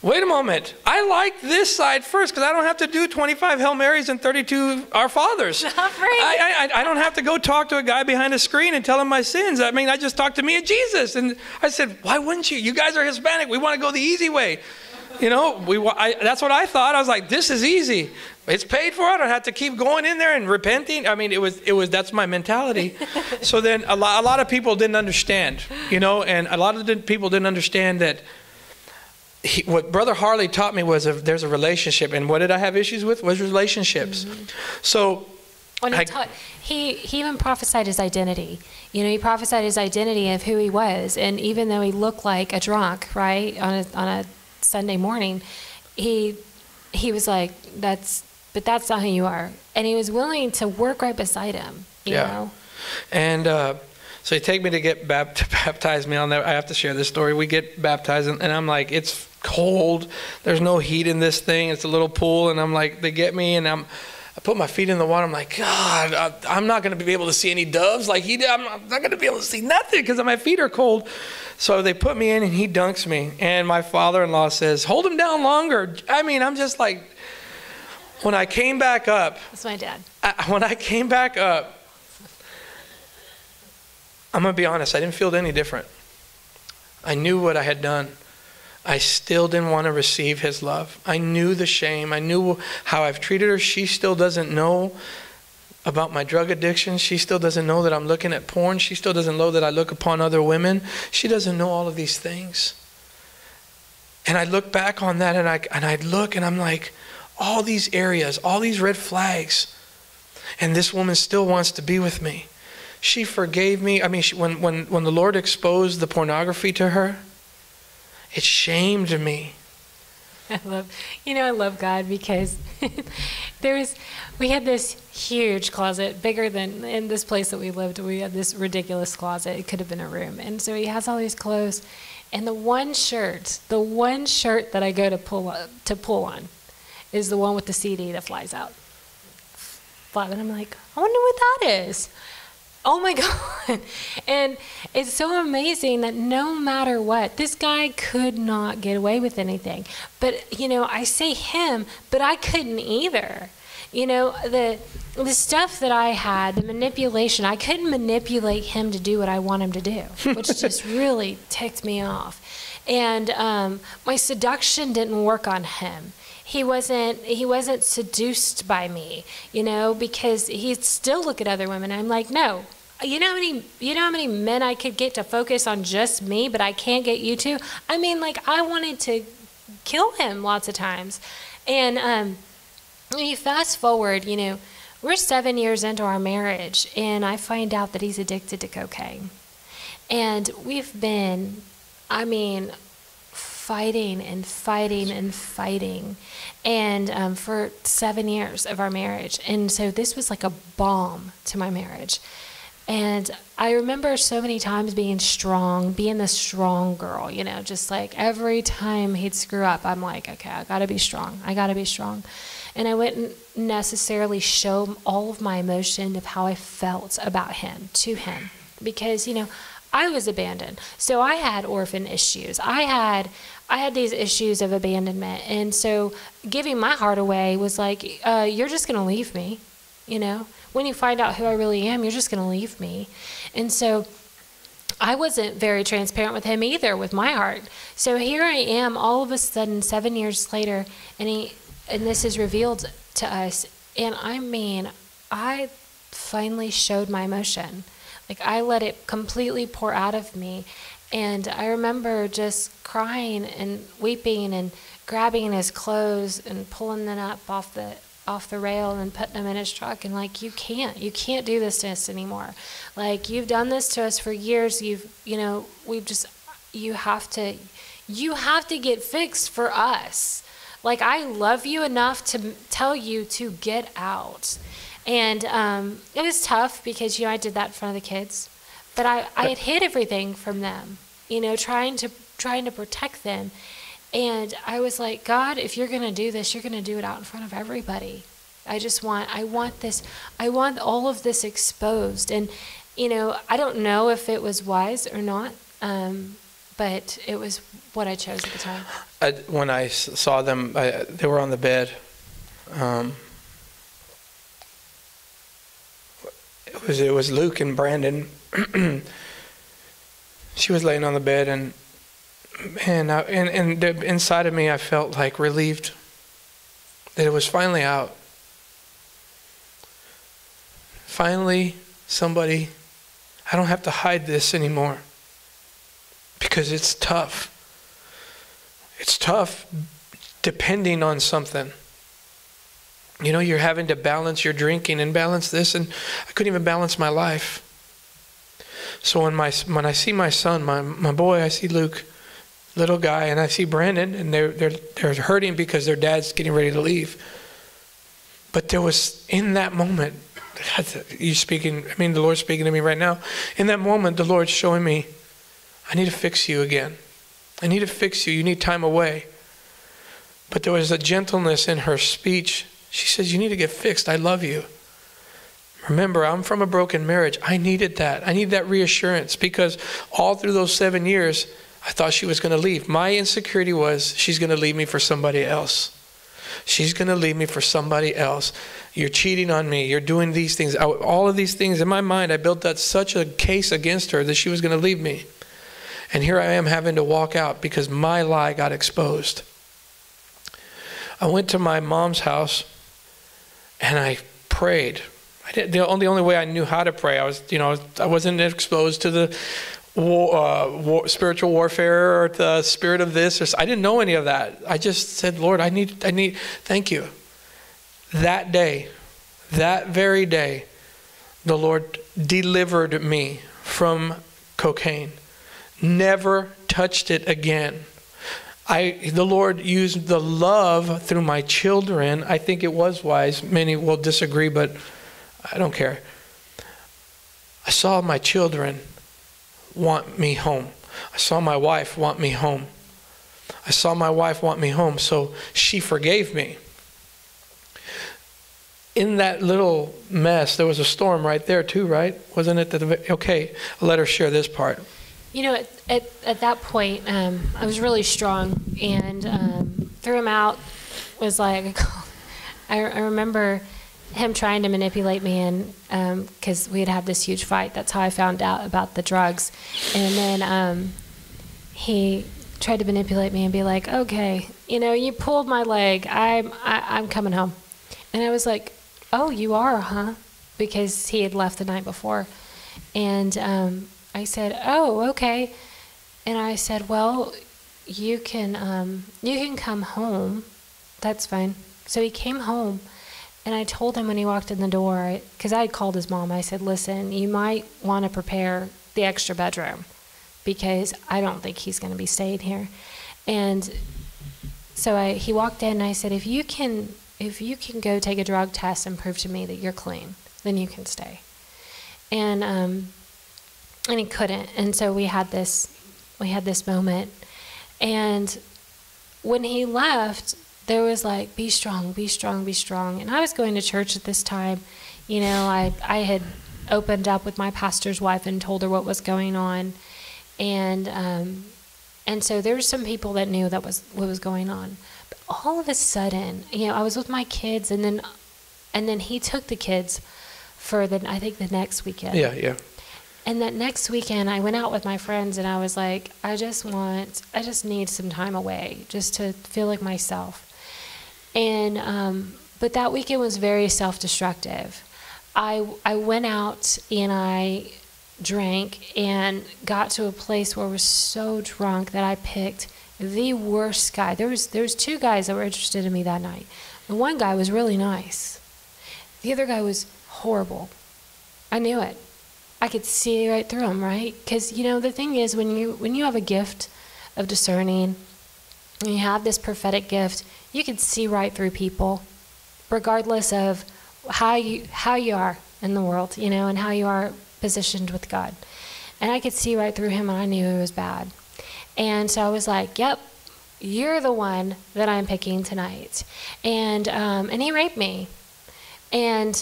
wait a moment. I like this side first because I don't have to do 25 Hail Marys and 32 Our Fathers. I don't have to go talk to a guy behind a screen and tell him my sins. I just talk to me and Jesus. And I said, why wouldn't you? You guys are Hispanic. We want to go the easy way. You know, that's what I thought. I was like, this is easy. It's paid for. I don't have to keep going in there and repenting. That's my mentality. So then a lot of people didn't understand, you know, and a lot of people didn't understand that what Brother Harley taught me was there's a relationship. And what did I have issues with? Was relationships. Mm-hmm. So he even prophesied his identity. You know, he prophesied his identity of who he was. And even though he looked like a drunk, right, on a Sunday morning, he was like, that's not who you are. And he was willing to work right beside him, you know? And so he take me to get baptized me on that. I have to share this story. We get baptized, and I'm like, it's cold. There's no heat in this thing. It's a little pool. And I'm like, they get me, and I put my feet in the water. I'm like, God, I'm not going to be able to see any doves like he did. I'm not going to be able to see nothing because my feet are cold. So they put me in, and he dunks me. And my father-in-law says, hold him down longer. I'm just like, when I came back up. That's my dad. When I came back up, I'm going to be honest, I didn't feel any different. I knew what I had done. I still didn't want to receive his love. I knew the shame. I knew how I've treated her. She still doesn't know about my drug addiction. She still doesn't know that I'm looking at porn. She still doesn't know that I look upon other women. She doesn't know all of these things. And I look back on that, and I look, and I'm like, all these areas, all these red flags, and this woman still wants to be with me. She forgave me. When the Lord exposed the pornography to her, it shamed me. I love God because we had this huge closet, bigger than in this place that we lived. We had this ridiculous closet. It could have been a room. And so he has all these clothes, and the one shirt that I go to pull on is the one with the CD that flies out. And I'm like, I wonder what that is. Oh my God. And it's so amazing that no matter what, this guy could not get away with anything. But, I say him, but I couldn't either. The stuff that I had, the manipulation, I couldn't manipulate him to do what I want him to do, which just really ticked me off. And my seduction didn't work on him. He wasn't seduced by me, because he'd still look at other women. I'm like, no. You know how many men I could get to focus on just me, but I can't get you to? I wanted to kill him lots of times. And When you fast forward, we're 7 years into our marriage, and I find out that he's addicted to cocaine. And we've been, fighting and fighting and fighting, and for 7 years of our marriage. And so this was like a bomb to my marriage. And I remember so many times being the strong girl, just like every time he'd screw up, I'm like, okay, I gotta be strong. And I wouldn't necessarily show all of my emotion of how I felt about him to him, because, I was abandoned. So I had orphan issues. I had these issues of abandonment. And so giving my heart away was like, you're just going to leave me, When you find out who I really am, you're just going to leave me. And so I wasn't very transparent with him either, with my heart. So here I am, all of a sudden, 7 years later, and this is revealed to us. And I finally showed my emotion. Like, I let it completely pour out of me. And I remember just crying and weeping and grabbing his clothes and pulling them up off the rail and putting them in his truck, and like, you can't do this to us anymore. Like, you've done this to us for years. You have to get fixed for us. Like, I love you enough to tell you to get out. And it was tough because, I did that in front of the kids, but I had hid everything from them, trying to protect them. And I was like, God, if you're going to do this, you're going to do it out in front of everybody. I want all of this exposed. And, I don't know if it was wise or not, but it was what I chose at the time. When I saw them, they were on the bed. It was Luke and Brandon. She was laying on the bed, and man, and inside of me, I felt like relieved that it was finally out. Finally, somebody, I don't have to hide this anymore, because it's tough. It's tough depending on something. You're having to balance your drinking and balance this, and I couldn't even balance my life. So when I see my son, my boy, I see Luke, little guy, and I see Brandon, and they're hurting because their dad's getting ready to leave. But there was, in that moment, the Lord's speaking to me right now. In that moment, the Lord's showing me, I need to fix you again. I need to fix you. You need time away. But there was a gentleness in her speech. She says, you need to get fixed. I love you. Remember, I'm from a broken marriage. I needed that. I need that reassurance, because all through those 7 years, I thought she was going to leave. My insecurity was, she's going to leave me for somebody else. She's going to leave me for somebody else. You're cheating on me. You're doing these things. All of these things. In my mind, I built that such a case against her that she was going to leave me. And here I am having to walk out because my lie got exposed. I went to my mom's house and I prayed. The only way I knew how to pray, I wasn't exposed to the spiritual warfare or the spirit of this. I didn't know any of that. I just said, Lord, I need, thank you. That day, that very day, the Lord delivered me from cocaine. Never touched it again. The Lord used the love through my children. I think it was wise. Many will disagree, but I don't care. I saw my children want me home. I saw my wife want me home. I saw my wife want me home, so she forgave me. In that little mess, there was a storm right there too, right? Wasn't it? Okay, I'll let her share this part. At that point, I was really strong, and threw him out. Was like, I remember him trying to manipulate me, and because we had this huge fight. That's how I found out about the drugs. And then he tried to manipulate me and be like, okay, you pulled my leg. I'm coming home. And I was like, oh, you are, huh? Because he had left the night before. And I said, oh, okay. And I said, well, you can come home. That's fine. So he came home, And I told him when he walked in the door, because I had called his mom, I said, listen, you might want to prepare the extra bedroom because I don't think he's going to be staying here. And so he walked in and I said, if you can go take a drug test and prove to me that you're clean, then you can stay. And he couldn't. And so we had this moment. And when he left, there was like, be strong, be strong, be strong. And I was going to church at this time. You know, I had opened up with my pastor's wife and told her what was going on. And so there were some people that knew that was what was going on. But all of a sudden, you know, I was with my kids, and then he took the kids for I think the next weekend. Yeah. And that next weekend, I went out with my friends, and I was like, I just need some time away, just to feel like myself. And but that weekend was very self-destructive. I went out and I drank and got to a place where I was so drunk that I picked the worst guy. There was 2 guys that were interested in me that night. And one guy was really nice. The other guy was horrible. I knew it. I could see right through him, right? Because, you know, the thing is, when you have a gift of discerning, and you have this prophetic gift, you can see right through people, regardless of how you are in the world, you know, and how you are positioned with God. And I could see right through him, and I knew it was bad. And so I was like, yep, you're the one that I'm picking tonight. And he raped me. And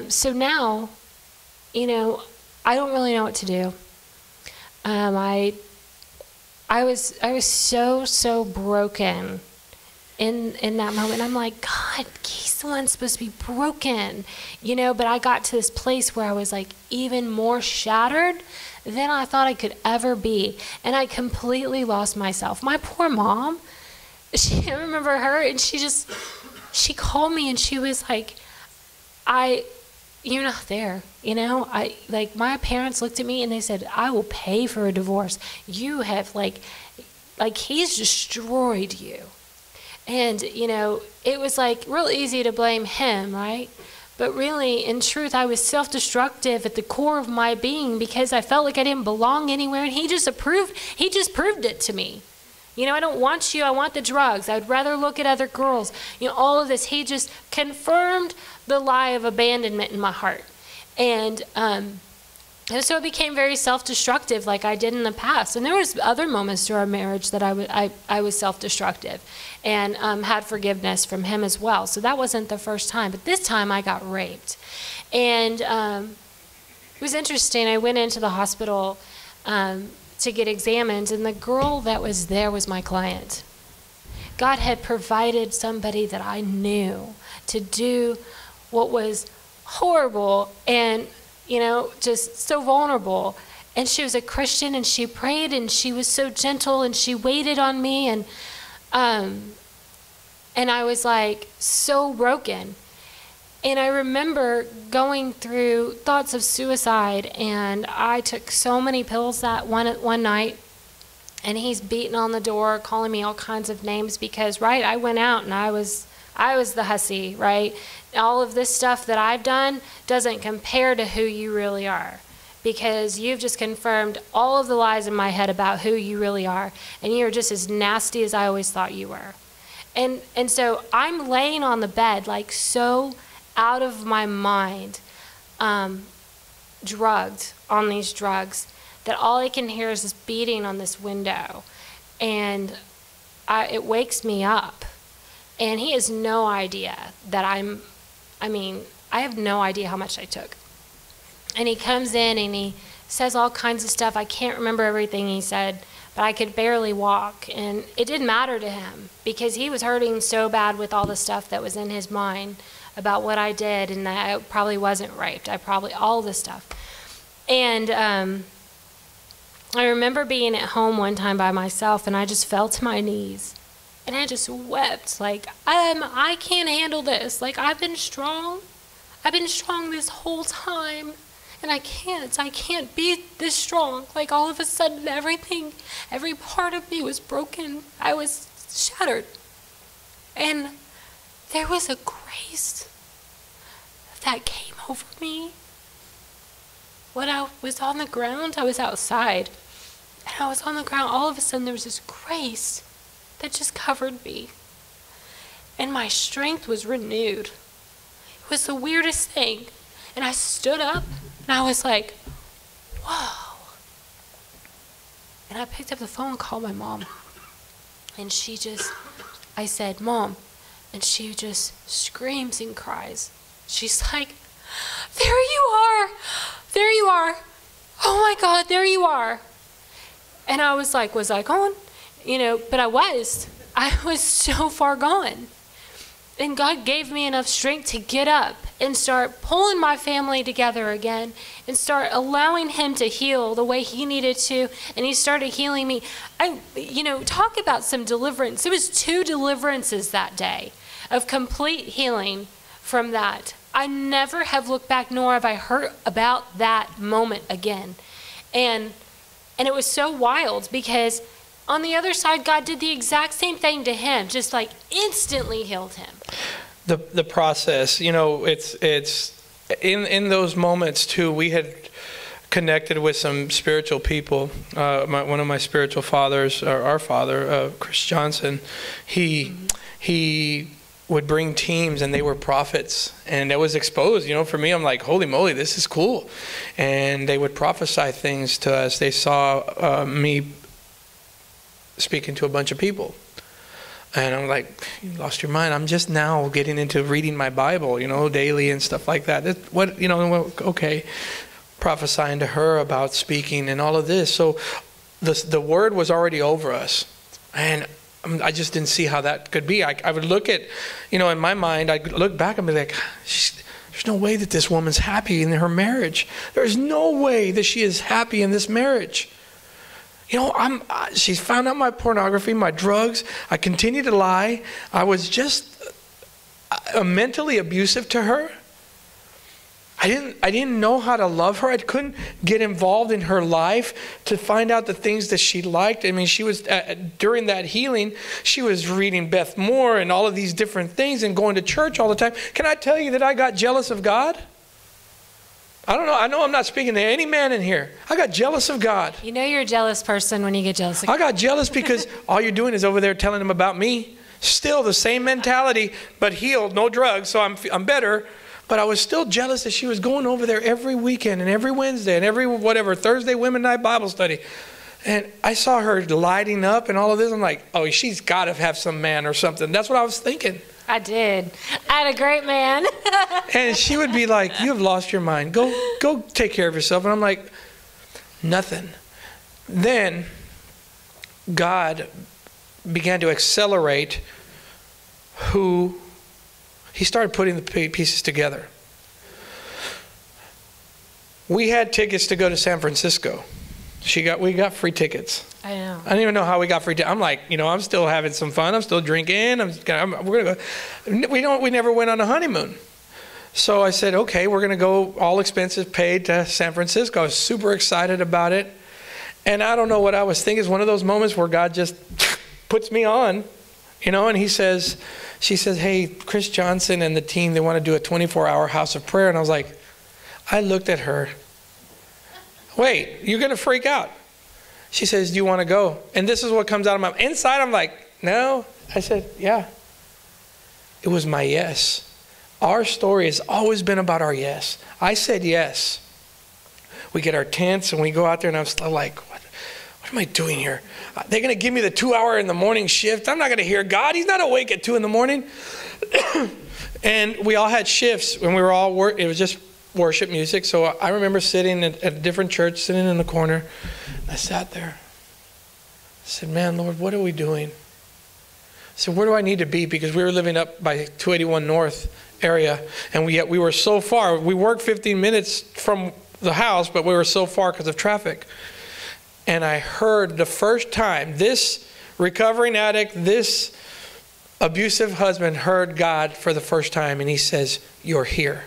so now, you know, I don't really know what to do. I was so broken in that moment. I'm like, God, he's the one supposed to be broken, you know. But I got to this place where I was like even more shattered than I thought I could ever be, and I completely lost myself. My poor mom, I remember her, and she called me and she was like, you're not there, you know. My parents looked at me and they said, I will pay for a divorce. You have like he's destroyed you. And, you know, it was like real easy to blame him, right? But really, in truth, I was self-destructive at the core of my being because I felt like I didn't belong anywhere, and he just proved it to me. You know, I don't want you, I want the drugs. I'd rather look at other girls. You know, all of this, he just confirmed the lie of abandonment in my heart. And so it became very self-destructive like I did in the past. And there was other moments through our marriage that I was self-destructive and had forgiveness from him as well. So that wasn't the first time. But this time I got raped. And it was interesting. I went into the hospital to get examined, and the girl that was there was my client. God had provided somebody that I knew to do what was horrible and, you know, just so vulnerable. And she was a Christian, and she prayed, and she was so gentle, and she waited on me, and I was like so broken. And I remember going through thoughts of suicide, and I took so many pills that one night, and he's beating on the door, calling me all kinds of names because, right, I went out and I was the hussy, right? All of this stuff that I've done doesn't compare to who you really are, because you've just confirmed all of the lies in my head about who you really are, and you're just as nasty as I always thought you were. And so I'm laying on the bed like so out of my mind, drugged on these drugs, that all I can hear is this beating on this window, and it wakes me up. And he has no idea that I have no idea how much I took. And he comes in and he says all kinds of stuff. I can't remember everything he said, but I could barely walk. And it didn't matter to him because he was hurting so bad with all the stuff that was in his mind about what I did, and that I probably wasn't raped. All this stuff. And I remember being at home one time by myself, and I just fell to my knees. And I just wept, like, I can't handle this. Like, I've been strong this whole time, and I can't be this strong. Like, all of a sudden, every part of me was broken. I was shattered. And there was a grace that came over me. When I was on the ground, I was outside, and I was on the ground, all of a sudden there was this grace that just covered me. And my strength was renewed. It was the weirdest thing. And I stood up, and I was like, whoa. And I picked up the phone and called my mom. And I said, Mom. And she just screams and cries. She's like, there you are. There you are. Oh my God, there you are. And I was like, was I gone? But I was. I was so far gone. And God gave me enough strength to get up and start pulling my family together again and start allowing him to heal the way he needed to. And he started healing me. Talk about some deliverance. It was 2 deliverances that day of complete healing from that. I never have looked back, nor have I heard about that moment again. And it was so wild because on the other side, God did the exact same thing to him, just like instantly healed him. The process, it's in those moments too. We had connected with some spiritual people. One of my spiritual fathers, our father, Chris Johnson, he would bring teams, and they were prophets, and it was exposed. For me, I'm like, holy moly, this is cool. And they would prophesy things to us. They saw me speaking to a bunch of people, and I'm like, you lost your mind. I'm just now getting into reading my Bible, daily and stuff like that. Okay, prophesying to her about speaking and all of this. So the word was already over us, and I just didn't see how that could be. I would look at, in my mind, I'd look back and be like, there's no way that this woman's happy in her marriage. There's no way that she is happy in this marriage. She's found out my pornography, my drugs. I continue to lie. I was just mentally abusive to her. I didn't know how to love her. I couldn't get involved in her life to find out the things that she liked. I mean, she was during that healing, she was reading Beth Moore and all of these different things and going to church all the time. Can I tell you that I got jealous of God? I don't know. I know I'm not speaking to any man in here. I got jealous of God. You're a jealous person when you get jealous of God. I got jealous because all you're doing is over there telling him about me. Still the same mentality, but healed, no drugs, so I'm better. But I was still jealous that she was going over there every weekend and every Wednesday and every Thursday women night Bible study. And I saw her lighting up and all of this. I'm like, oh, she's got to have some man or something. That's what I was thinking. I did. I had a great man. And she would be like, you have lost your mind. Go take care of yourself. And I'm like, nothing. Then God began to accelerate He started putting the pieces together. We had tickets to go to San Francisco. We got free tickets. I know. I don't even know how we got free tickets. I'm like, I'm still having some fun. I'm still drinking. We're gonna go. We never went on a honeymoon. So I said, okay, we're gonna go, all expenses paid, to San Francisco. I was super excited about it. And I don't know what I was thinking. It's one of those moments where God just puts me on, and she says, hey, Chris Johnson and the team, they want to do a 24-hour house of prayer. And I was like, I looked at her. Wait, you're going to freak out. She says, do you want to go? And this is what comes out of my inside. I'm like, no. I said, yeah. It was my yes. Our story has always been about our yes. I said yes. We get our tents and we go out there, and I was like, what am I doing here? They're going to give me the 2-hour in the morning shift. I'm not going to hear God. He's not awake at 2 in the morning. And we all had shifts when we were all it was just worship music. So I remember sitting at a different church, sitting in the corner. I sat there. I said, man, Lord, what are we doing? I said, where do I need to be? Because we were living up by 281 North area. And we were so far. We worked 15 minutes from the house, but we were so far because of traffic. And I heard the first time this recovering addict, this abusive husband heard God for the first time. And he says, you're here.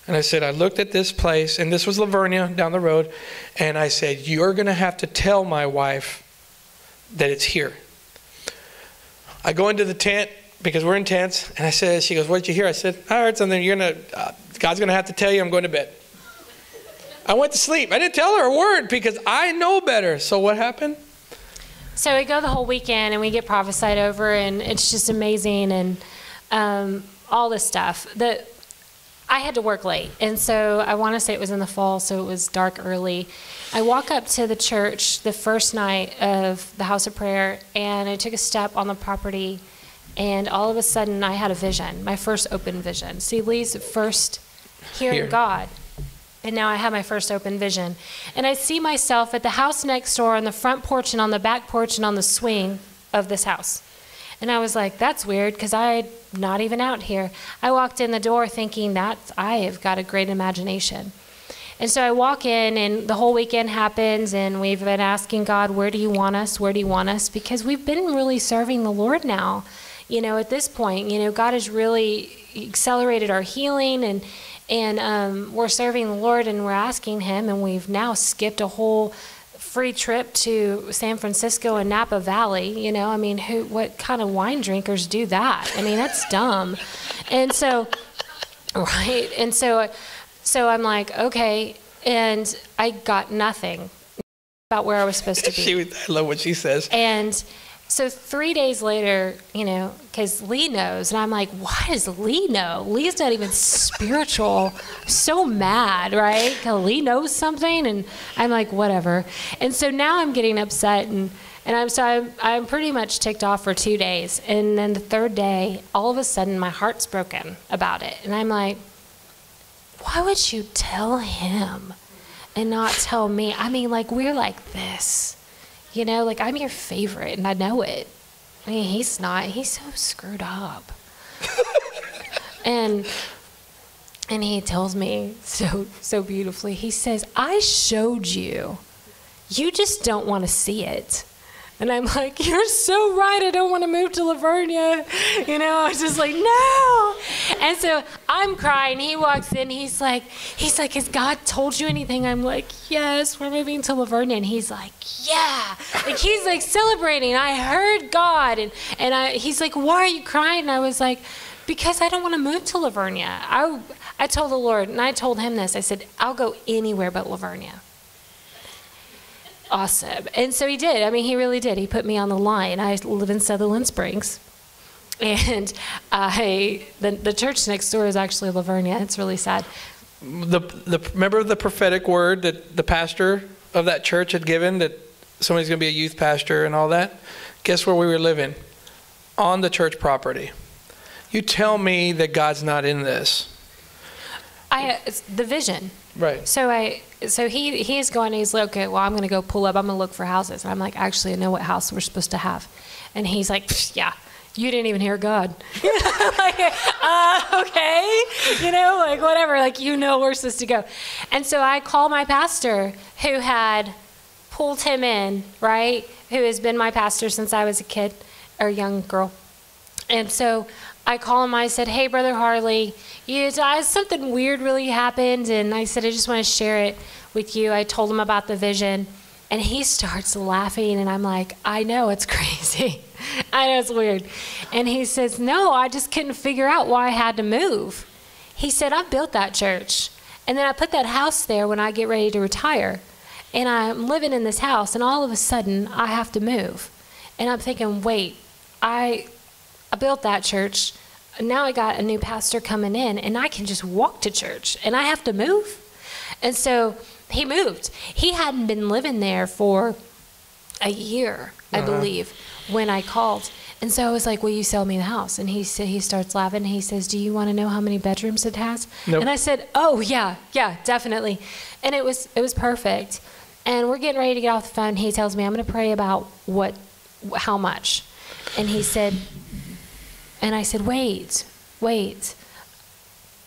And I said, I looked at this place, and this was Lavernia down the road. And I said, you're going to have to tell my wife that it's here. I go into the tent because we're in tents. And I said, she goes, what did you hear? I said, I heard something. You're going to God's going to have to tell you I'm going to bed. I went to sleep. I didn't tell her a word because I know better. So what happened? So we go the whole weekend and we get prophesied over, and it's just amazing, and all this stuff. I had to work late, and so I want to say it was in the fall, so it was dark early. I walk up to the church the first night of the house of prayer, and I took a step on the property, and all of a sudden I had a vision, my first open vision. See, Lee's first hearing God, and now I have my first open vision. And I see myself at the house next door on the front porch and on the back porch and on the swing of this house. And I was like, that's weird, because I'm not even out here. I walked in the door thinking that I have got a great imagination. And so I walk in, and the whole weekend happens, and we've been asking God, where do you want us? Where do you want us? Because we've been really serving the Lord now. You know, at this point, you know, God has really accelerated our healing, and we're serving the Lord, and we're asking him, and we've now skipped a whole free trip to San Francisco and Napa Valley. You know, I mean, what kind of wine drinkers do that? I mean, that's dumb. And so, right? And so I'm like, okay, and I got nothing about where I was supposed to be. I love what she says. And so 3 days later, you know, because Lee knows, and I'm like, why does Lee know? Lee's not even spiritual. I'm so mad, right? Because Lee knows something, and I'm like, whatever. And so now I'm getting upset, and I'm pretty much ticked off for 2 days. And then the third day, all of a sudden, my heart's broken about it. And I'm like, why would you tell him and not tell me? I mean, like, we're like this. You know, like, I'm your favorite, and I know it. I mean, he's not. He's so screwed up. and he tells me so beautifully. He says, I showed you. You just don't want to see it. And I'm like, you're so right. I don't want to move to Lavernia. You know, I was just like, no. And so I'm crying. He walks in. He's like, has God told you anything? I'm like, yes, we're moving to Lavernia. And he's like, yeah. Like, he's like celebrating. I heard God. And he's like, why are you crying? And I was like, because I don't want to move to Lavernia. I told the Lord, and I told him this. I said, I'll go anywhere but Lavernia. Awesome. And so he did. I mean, he really did. He put me on the line. I live in Sutherland Springs. And the church next door is actually Lavernia. It's really sad. Remember the prophetic word that the pastor of that church had given, that somebody's going to be a youth pastor and all that? Guess where we were living? On the church property. You tell me that God's not in this. It's the vision. Right. So he's going, he's like, okay, well, I'm going to go pull up. I'm going to look for houses. And I'm like, actually, I know what house we're supposed to have. And he's like, yeah, you didn't even hear God. Like, okay. You know, like, whatever. Like, you know we're supposed to go. And so I call my pastor, who had pulled him in, right, who has been my pastor since I was a kid or a young girl. And so I call him. I said, hey, Brother Harley, something weird really happened. And I said, I just want to share it with you. I told him about the vision. And he starts laughing. And I'm like, I know, it's crazy. I know it's weird. And he says, no, I just couldn't figure out why I had to move. He said, I built that church. And then I put that house there when I get ready to retire. And I'm living in this house. And all of a sudden, I have to move. And I'm thinking, wait, I built that church. Now I got a new pastor coming in, and I can just walk to church, and I have to move. And so he moved. He hadn't been living there for a year, I believe, when I called. And so I was like, will you sell me the house? And he starts laughing. He says, do you want to know how many bedrooms it has? Nope. And I said, oh, yeah, definitely. And it was perfect. And we're getting ready to get off the phone. He tells me, I'm going to pray about how much. And he said, and I said, wait,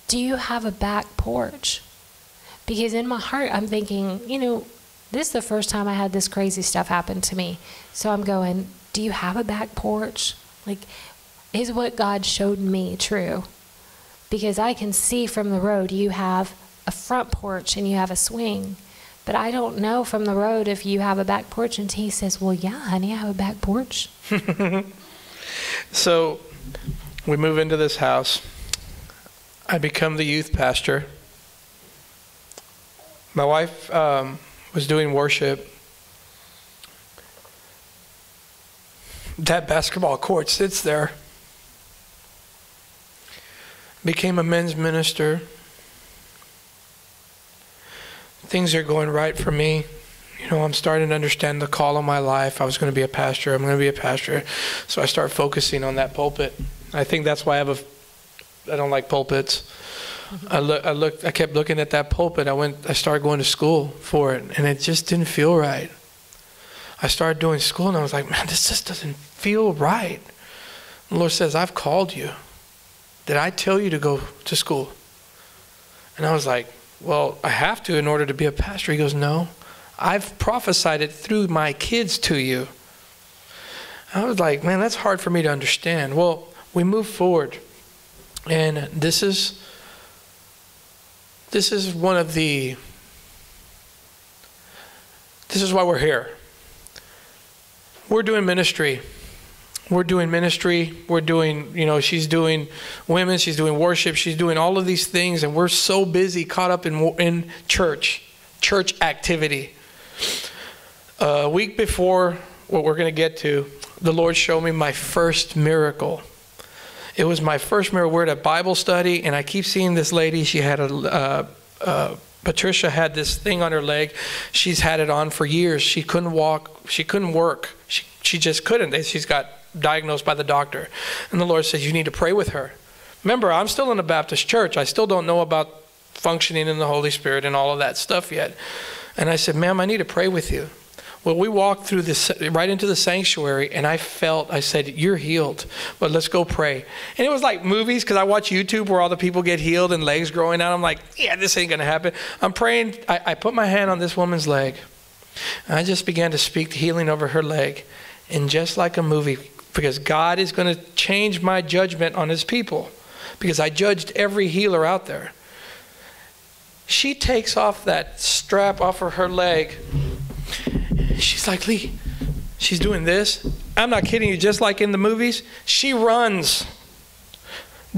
do you have a back porch? Because in my heart, I'm thinking, you know, this is the first time I had this crazy stuff happen to me. So I'm going, do you have a back porch? Like, is what God showed me true? Because I can see from the road you have a front porch and you have a swing. But I don't know from the road if you have a back porch. And he says, well, yeah, honey, I have a back porch. So we move into this house. I become the youth pastor. My wife was doing worship. That basketball court sits there. Became a men's minister. Things are going right for me. You know, I'm starting to understand the call of my life. I was going to be a pastor. I'm going to be a pastor. So I start focusing on that pulpit. I think that's why I don't like pulpits. I kept looking at that pulpit. I started going to school for it, and it just didn't feel right. I started doing school, and I was like, man, this just doesn't feel right. The Lord says, I've called you. Did I tell you to go to school? And I was like, well, I have to in order to be a pastor. He goes, no, I've prophesied it through my kids to you. I was like, man, that's hard for me to understand. Well, we move forward, and this is one of the, this is why we're here. We're doing ministry. We're doing, you know, she's doing women, she's doing worship, she's doing all of these things, and we're so busy, caught up in church activity. A week before what we're going to get to, the Lord showed me my first miracle. It was my first miracle. We're at a Bible study, and I keep seeing this lady. She had Patricia had this thing on her leg. She's had it on for years. She couldn't walk. She couldn't work. She just couldn't. She's got diagnosed by the doctor. And the Lord says, you need to pray with her. Remember, I'm still in a Baptist church. I still don't know about functioning in the Holy Spirit and all of that stuff yet. And I said, ma'am, I need to pray with you. Well, we walked through this right into the sanctuary, and I said, you're healed, but let's go pray. And it was like movies, because I watch YouTube where all the people get healed and legs growing out. I'm like, yeah, this ain't going to happen. I'm praying. I put my hand on this woman's leg, and I just began to speak healing over her leg. And just like a movie, because God is going to change my judgment on his people, because I judged every healer out there. She takes off that strap off of her leg. She's like, Lee, she's doing this. I'm not kidding you, just like in the movies. She runs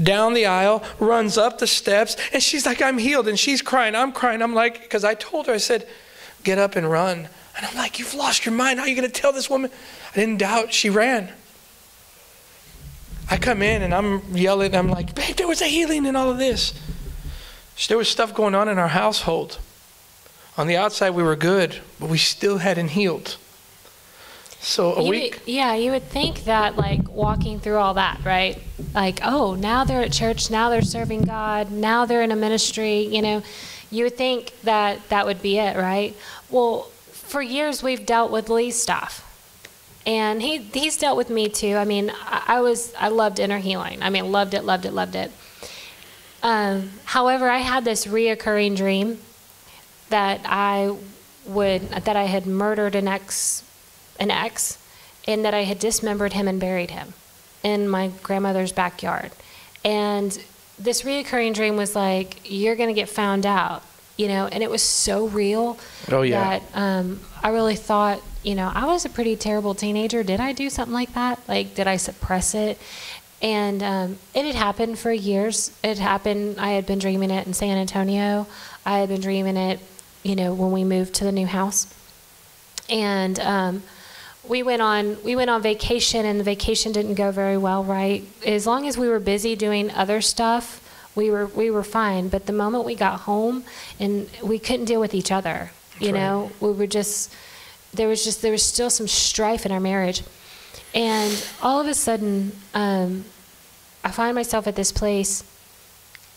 down the aisle, runs up the steps, and she's like, I'm healed. And she's crying, I'm crying. I'm like, because I told her, I said, get up and run. And I'm like, you've lost your mind. How are you going to tell this woman? I didn't doubt. She ran. I come in and I'm yelling. I'm like, babe, there was a healing and all of this. There was stuff going on in our household. On the outside, we were good, but we still hadn't healed. So you would think that, like, walking through all that, right? Like, oh, now they're at church, now they're serving God, now they're in a ministry, you know. You would think that that would be it, right? Well, for years we've dealt with Lee's stuff. And he's dealt with me too. I mean, I loved inner healing. I mean, loved it. However, I had this reoccurring dream that I had murdered an ex, and that I had dismembered him and buried him in my grandmother's backyard. And this reoccurring dream was like, you're going to get found out, you know, and it was so real that I really thought, you know, I was a pretty terrible teenager. Did I do something like that? Like, did I suppress it? And it had happened for years. It happened. I had been dreaming it in San Antonio. I had been dreaming it, you know, when we moved to the new house. And we went on vacation, and the vacation didn't go very well, right? As long as we were busy doing other stuff, we were fine. But the moment we got home, and we couldn't deal with each other, you know, we were just there was still some strife in our marriage. And all of a sudden, I find myself at this place,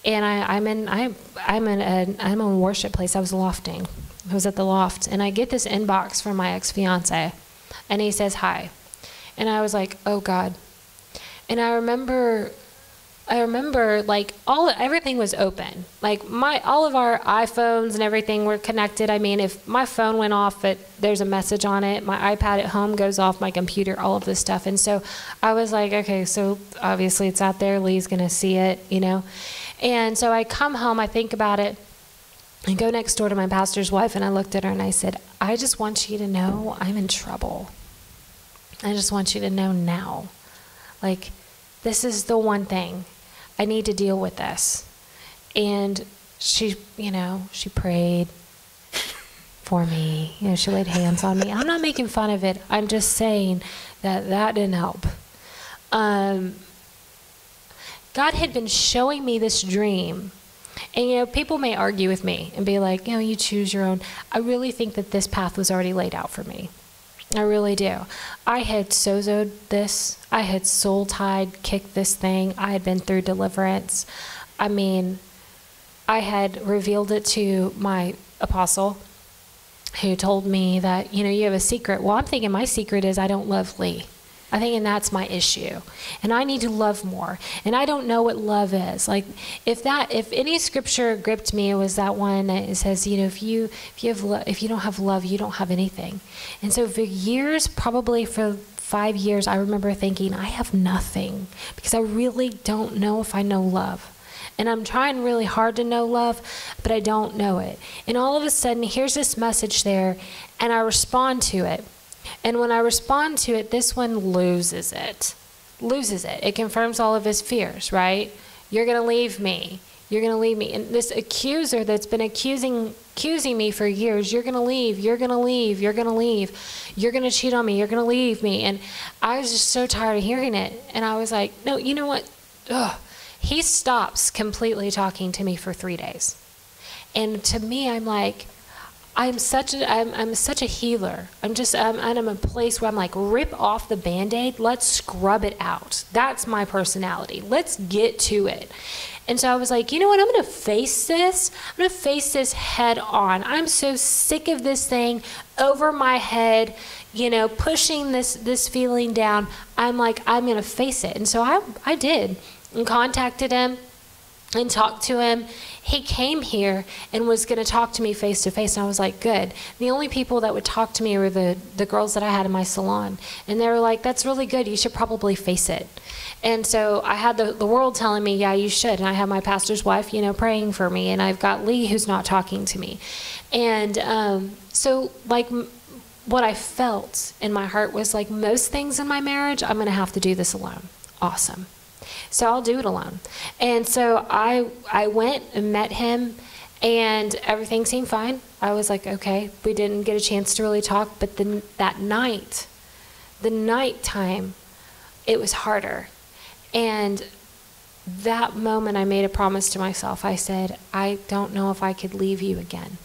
and I'm in a worship place. I was lofting. I was at the loft, and I get this inbox from my ex-fiance, and he says hi, and I was like, oh God. And I remember like everything was open. Like all of our iPhones and everything were connected. I mean, if my phone went off, there's a message on it. My iPad at home goes off, my computer, all of this stuff. And so I was like, okay, so obviously it's out there. Lee's going to see it, you know. And so I come home, I think about it, and go next door to my pastor's wife, and I looked at her and I said, I just want you to know I'm in trouble. I just want you to know now. Like, this is the one thing. I need to deal with this. And she prayed for me. She laid hands on me. I'm not making fun of it. I'm just saying that didn't help. God had been showing me this dream. And, people may argue with me and be like, you choose your own. I really think that this path was already laid out for me. I really do. I had sozoed this. I had soul tied, kicked this thing. I had been through deliverance. I had revealed it to my apostle, who told me that, you have a secret. Well, I'm thinking my secret is I don't love Lee. I'm thinking that's my issue. And I need to love more. And I don't know what love is. Like, if any scripture gripped me, it was that one that says, if you don't have love, you don't have anything. And so for years, probably for 5 years, I remember thinking, I have nothing, because I really don't know if I know love. And I'm trying really hard to know love, but I don't know it. And all of a sudden, here's this message there, and I respond to it. And when I respond to it, this one loses it. It confirms all of his fears, right? You're going to leave me. You're going to leave me. And this accuser that's been accusing me for years, you're going to leave, you're going to leave, you're going to leave, you're going to cheat on me, you're going to leave me. And I was just so tired of hearing it. And I was like, no, you know what? Ugh. He stops completely talking to me for 3 days. And to me, I'm like, I'm such a healer. I'm in a place where I'm like, rip off the Band-Aid, let's scrub it out. That's my personality. Let's get to it. And so I was like, you know what, I'm going to face this. I'm going to face this head on. I'm so sick of this thing over my head, pushing this feeling down. I'm like, I'm going to face it. And so I did, and contacted him and talked to him. He came here and was going to talk to me face to face, and I was like, good. The only people that would talk to me were the girls that I had in my salon, and they were like, that's really good, you should probably face it. And so I had the world telling me, yeah, you should, and I have my pastor's wife, praying for me, and I've got Lee who's not talking to me. And so what I felt in my heart was like, most things in my marriage, I'm going to have to do this alone. Awesome. So I'll do it alone. And so I went and met him, and everything seemed fine. I was like, okay. We didn't get a chance to really talk, but then that night, the nighttime, it was harder. And that moment I made a promise to myself. I said, I don't know if I could leave you again.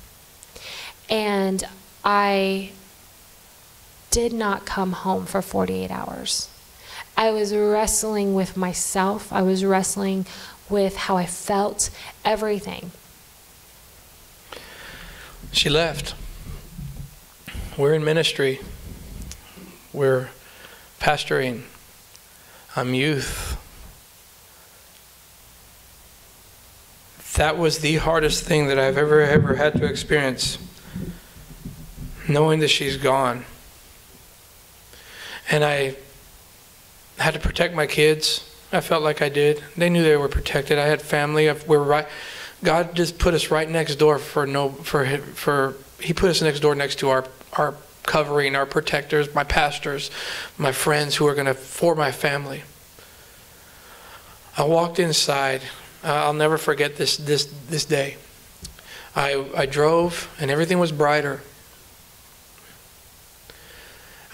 And I did not come home for 48 hours. I was wrestling with myself. I was wrestling with how I felt, everything. She left. We're in ministry. We're pastoring. I'm youth. That was the hardest thing that I've ever had to experience, knowing that she's gone. And I had to protect my kids. I felt like I did. They knew they were protected. I had family. God just put us right next door He put us next door next to our covering, our protectors, my pastors, my friends who are for my family. I walked inside. I'll never forget this day. I drove, and everything was brighter.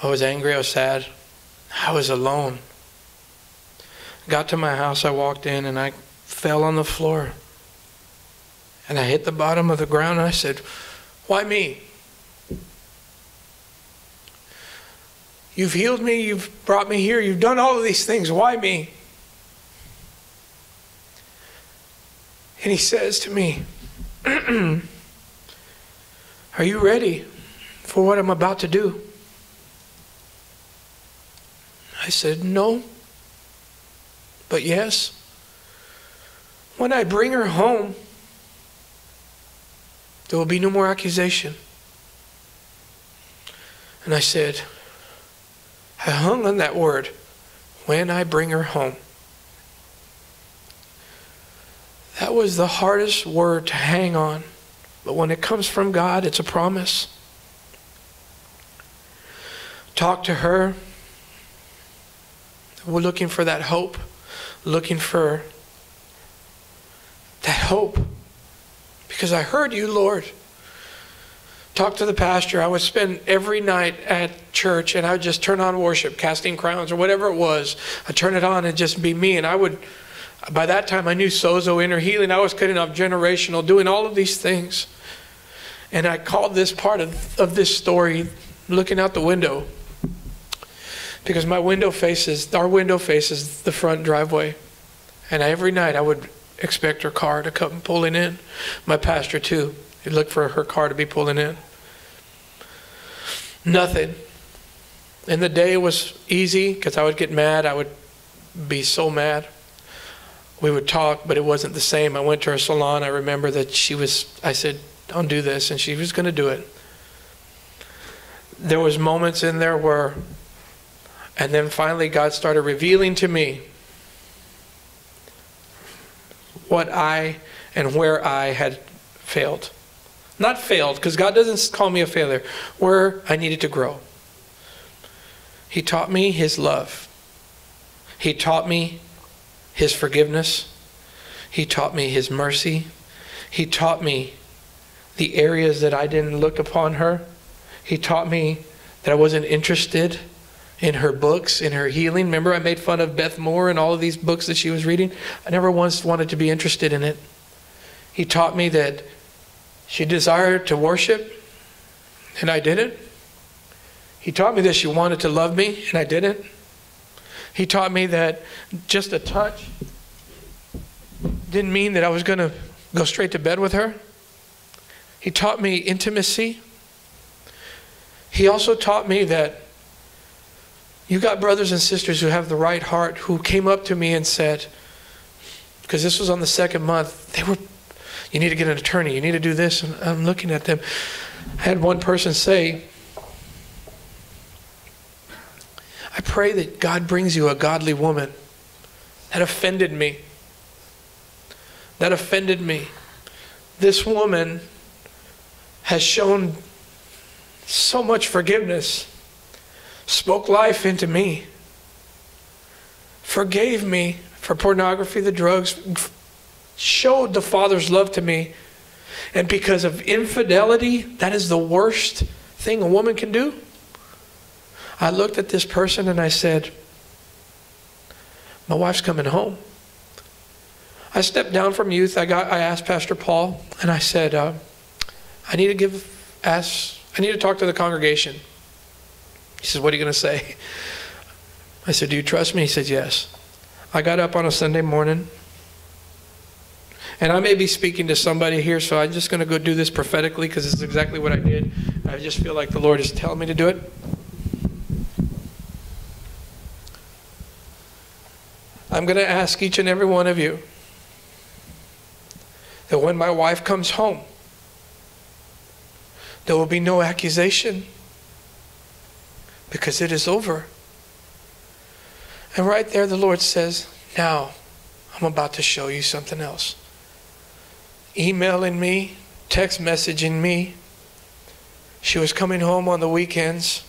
I was angry. I was sad. I was alone. Got to my house, I walked in, and I fell on the floor. And I hit the bottom of the ground, and I said, why me? You've healed me, you've brought me here, you've done all of these things, why me? And he says to me, are you ready for what I'm about to do? I said, no. But yes, when I bring her home, there will be no more accusation. And I said, I hung on that word, when I bring her home. That was the hardest word to hang on. But when it comes from God, it's a promise. Talk to her. We're looking for that hope. Looking for that hope. Because I heard you, Lord. Talk to the pastor. I would spend every night at church and I would just turn on worship, Casting Crowns or whatever it was. I'd turn it on and just be me. And I would, by that time I knew Sozo, Inner Healing. I was cutting off Generational, doing all of these things. And I called this part of this story looking out the window. Because our window faces the front driveway. And every night I would expect her car to come pulling in. My pastor too. He'd look for her car to be pulling in. Nothing. In the day it was easy because I would get mad. I would be so mad. We would talk, but it wasn't the same. I went to her salon. I remember that I said, don't do this. And she was going to do it. There was moments in there where, and then finally God started revealing to me what I and where I had failed. Not failed, because God doesn't call me a failure. Where I needed to grow. He taught me His love. He taught me His forgiveness. He taught me His mercy. He taught me the areas that I didn't look upon her. He taught me that I wasn't interested in her books, in her healing. Remember I made fun of Beth Moore and all of these books that she was reading? I never once wanted to be interested in it. He taught me that she desired to worship, and I didn't. He taught me that she wanted to love me, and I didn't. He taught me that just a touch didn't mean that I was going to go straight to bed with her. He taught me intimacy. He also taught me that you got brothers and sisters who have the right heart who came up to me and said, because this was on the second month, you need to get an attorney, you need to do this. And I'm looking at them. I had one person say, I pray that God brings you a godly woman. That offended me. That offended me. This woman has shown so much forgiveness, spoke life into me, forgave me for pornography, the drugs, showed the Father's love to me. And because of infidelity, that is the worst thing a woman can do. I looked at this person and I said, my wife's coming home. I stepped down from youth. I asked Pastor Paul and I said, I need to talk to the congregation. He says, what are you going to say? I said, do you trust me? He said, yes. I got up on a Sunday morning. And I may be speaking to somebody here, so I'm just going to go do this prophetically because this is exactly what I did. I just feel like the Lord is telling me to do it. I'm going to ask each and every one of you that when my wife comes home, there will be no accusation because it is over. And right there the Lord says, now I'm about to show you something else. Emailing me, text messaging me. She was coming home on the weekends.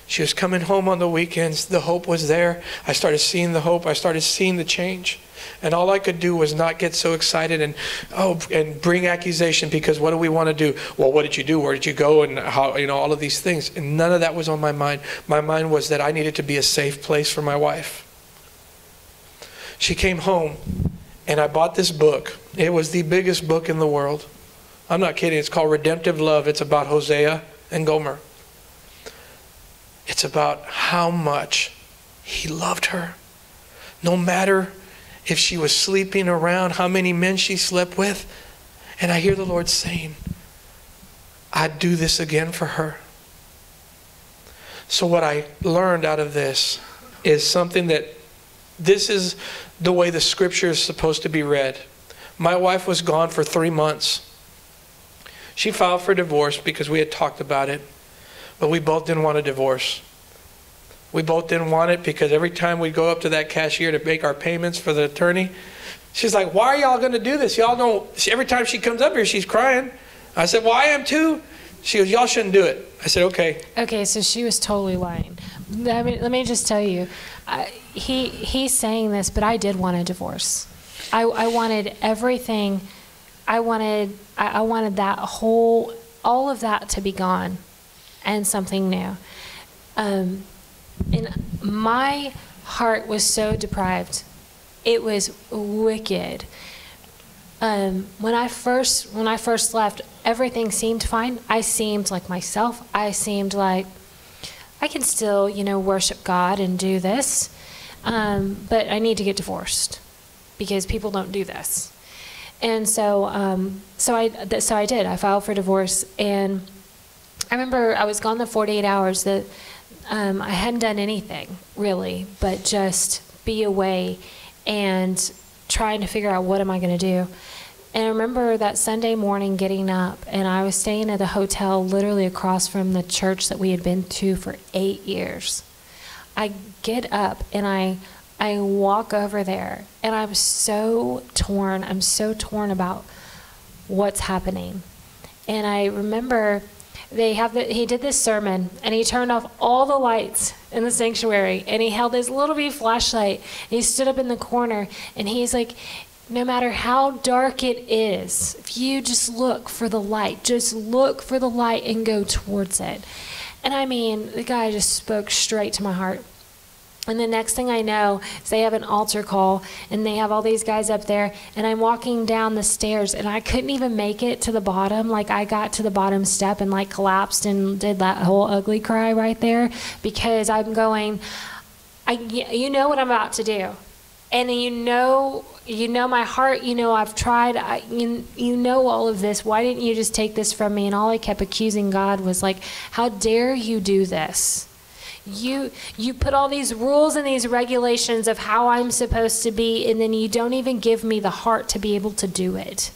She was coming home on the weekends. The hope was there. I started seeing the hope. I started seeing the change. And all I could do was not get so excited and bring accusation, because what do we want to do? Well, what did you do? Where did you go? And how, all of these things. And none of that was on my mind. My mind was that I needed to be a safe place for my wife. She came home and I bought this book. It was the biggest book in the world. I'm not kidding. It's called Redemptive Love. It's about Hosea and Gomer. It's about how much he loved her. No matter if she was sleeping around, how many men she slept with. And I hear the Lord saying, I'd do this again for her. So what I learned out of this is something that this is the way the scripture is supposed to be read. My wife was gone for 3 months. She filed for divorce because we had talked about it. But we both didn't want a divorce. We both didn't want it because every time we'd go up to that cashier to make our payments for the attorney, she's like, why are y'all going to do this? Y'all don't. Every time she comes up here, she's crying. I said, well, I am too. She goes, y'all shouldn't do it. I said, okay. Okay, so she was totally lying. I mean, let me just tell you, he's saying this, but I did want a divorce. I wanted everything. I wanted that whole, all of that to be gone and something new. And my heart was so deprived. It was wicked. When I first left, everything seemed fine. I seemed like myself. I seemed like I can still, worship God and do this. But I need to get divorced because people don't do this. And so I did. I filed for divorce, and I remember I was gone the 48 hours that I hadn't done anything really, but just be away and trying to figure out what am I going to do. And I remember that Sunday morning getting up, and I was staying at a hotel literally across from the church that we had been to for 8 years. I get up and I walk over there, and I'm so torn. I'm so torn about what's happening. And I remember he did this sermon, and he turned off all the lights in the sanctuary, and he held his little bitty flashlight, and he stood up in the corner, and he's like, no matter how dark it is, if you just look for the light, just look for the light and go towards it. And I mean, the guy just spoke straight to my heart. And the next thing I know is they have an altar call, and they have all these guys up there, and I'm walking down the stairs, and I couldn't even make it to the bottom. Like, I got to the bottom step and like collapsed and did that whole ugly cry right there, because I'm going, you know what I'm about to do. And you know my heart, I've tried, you know all of this. Why didn't you just take this from me? And all I kept accusing God was like, how dare you do this? You put all these rules and these regulations of how I'm supposed to be, and then you don't even give me the heart to be able to do it.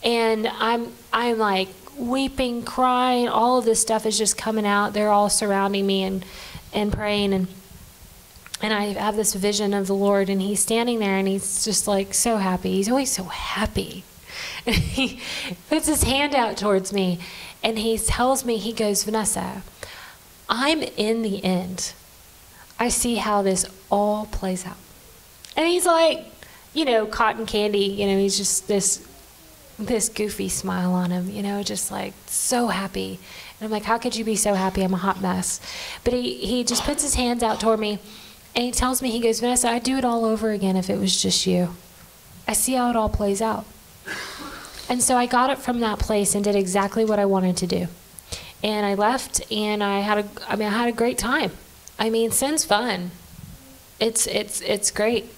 And I'm like weeping, crying, all of this stuff is just coming out. They're all surrounding me and praying, and I have this vision of the Lord, and he's standing there, and he's just like so happy. He's always so happy. And he puts his hand out towards me, and he tells me, he goes, Vanessa, I'm in the end. I see how this all plays out. And he's like, cotton candy, he's just this goofy smile on him, just like so happy. And I'm like, how could you be so happy? I'm a hot mess. But he just puts his hands out toward me, and he tells me, he goes, Vanessa, I'd do it all over again if it was just you. I see how it all plays out. And so I got it from that place and did exactly what I wanted to do. And I left, and I had a great time. I mean, sin's fun. It's great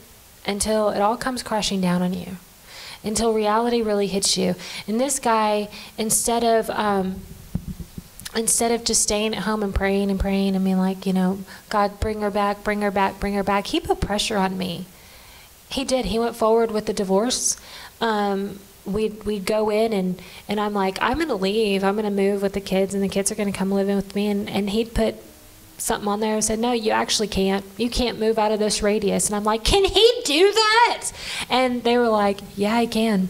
until it all comes crashing down on you, until reality really hits you. And this guy, instead of just staying at home and praying and being like, God, bring her back, bring her back, bring her back, he put pressure on me. He did. He went forward with the divorce. We'd go in, and I'm like, I'm going to leave. I'm going to move with the kids, and the kids are going to come live in with me. And he'd put something on there and said, no, you actually can't. You can't move out of this radius. And I'm like, can he do that? And they were like, yeah, I can.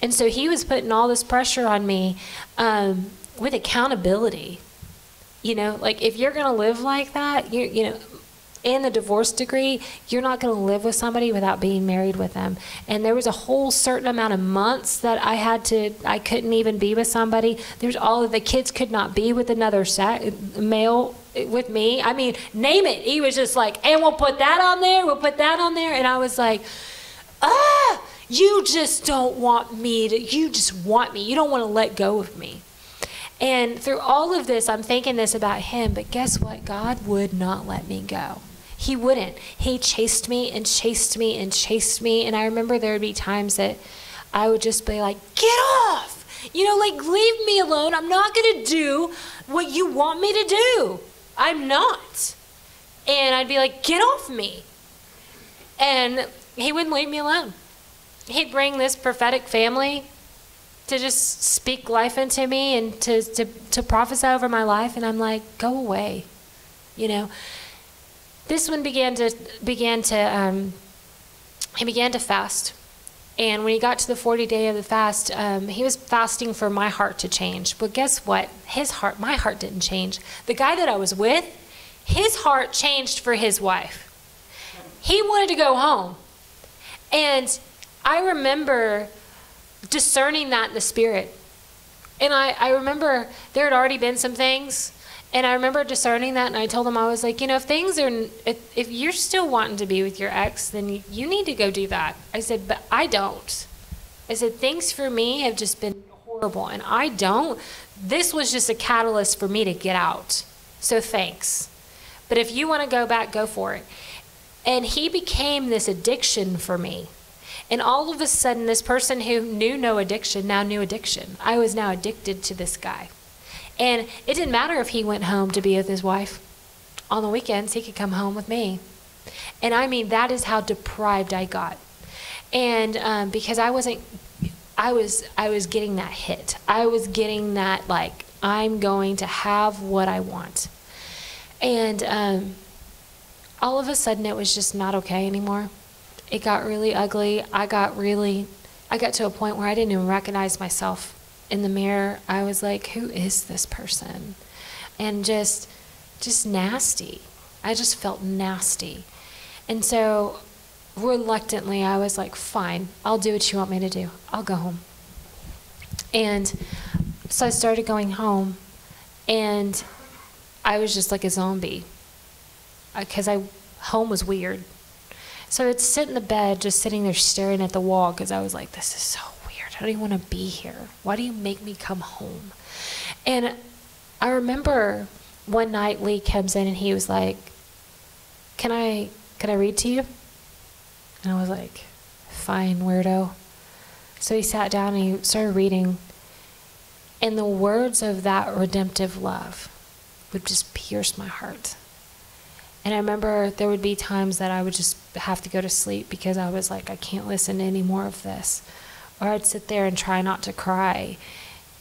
And so he was putting all this pressure on me with accountability. Like, if you're going to live like that, in the divorce decree, you're not going to live with somebody without being married with them. And there was a whole certain amount of months that I couldn't even be with somebody. There's all of the kids could not be with another male with me. I mean, name it. He was just like, and we'll put that on there. We'll put that on there. And I was like, you just don't want me you just want me. You don't want to let go of me. And through all of this, I'm thinking this about him, but guess what? God would not let me go. He wouldn't. He chased me and chased me and chased me. And I remember there would be times that I would just be like, get off! Leave me alone. I'm not going to do what you want me to do. I'm not. And I'd be like, get off me. And he wouldn't leave me alone. He'd bring this prophetic family to just speak life into me and to prophesy over my life, and I'm like, go away. This one he began to fast. And when he got to the 40th day of the fast, he was fasting for my heart to change. But guess what? My heart didn't change. The guy that I was with, his heart changed for his wife. He wanted to go home. And I remember discerning that in the spirit. And I remember there had already been some things, and I remember discerning that, and I told him, I was like, if you're still wanting to be with your ex, then you need to go do that. I said, but I don't. I said, things for me have just been horrible, and I don't. This was just a catalyst for me to get out. So thanks. But if you want to go back, go for it. And he became this addiction for me. And all of a sudden, this person who knew no addiction now knew addiction. I was now addicted to this guy. And it didn't matter if he went home to be with his wife. On the weekends, he could come home with me. And I mean, that is how deprived I got. And because I was getting that hit. I was getting that, like, I'm going to have what I want. And all of a sudden, it was just not okay anymore. It got really ugly. I got to a point where I didn't even recognize myself in the mirror. I was like, who is this person? And just nasty. I just felt nasty. And so reluctantly, I was like, fine, I'll do what you want me to do. I'll go home. And so I started going home, and I was just like a zombie because home was weird. So I'd sit in the bed, just sitting there staring at the wall, because I was like, this is so weird. I don't even want to be here. Why do you make me come home? And I remember one night Lee comes in and he was like, can I read to you? And I was like, fine, weirdo. So he sat down and he started reading. And the words of that redemptive love would just pierce my heart. And I remember there would be times that I would just have to go to sleep because I was like, I can't listen to any more of this. Or I'd sit there and try not to cry.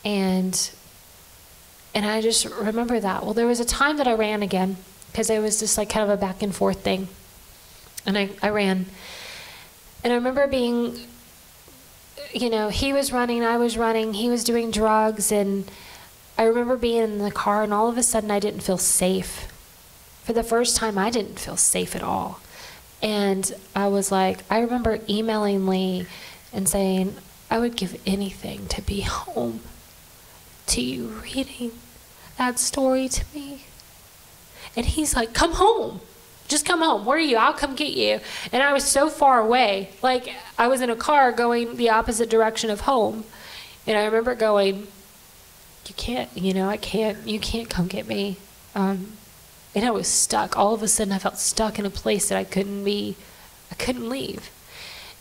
And I just remember that. Well, there was a time that I ran again because it was just like kind of a back and forth thing. And I ran. And I remember being, he was running, I was running, he was doing drugs. And I remember being in the car, and all of a sudden I didn't feel safe. For the first time, I didn't feel safe at all. And I was like, I remember emailing Lee and saying, I would give anything to be home to you reading that story to me. And he's like, come home. Just come home. Where are you? I'll come get you. And I was so far away. Like, I was in a car going the opposite direction of home. And I remember going, you can't, you can't come get me. And I was stuck. All of a sudden, I felt stuck in a place that I couldn't leave.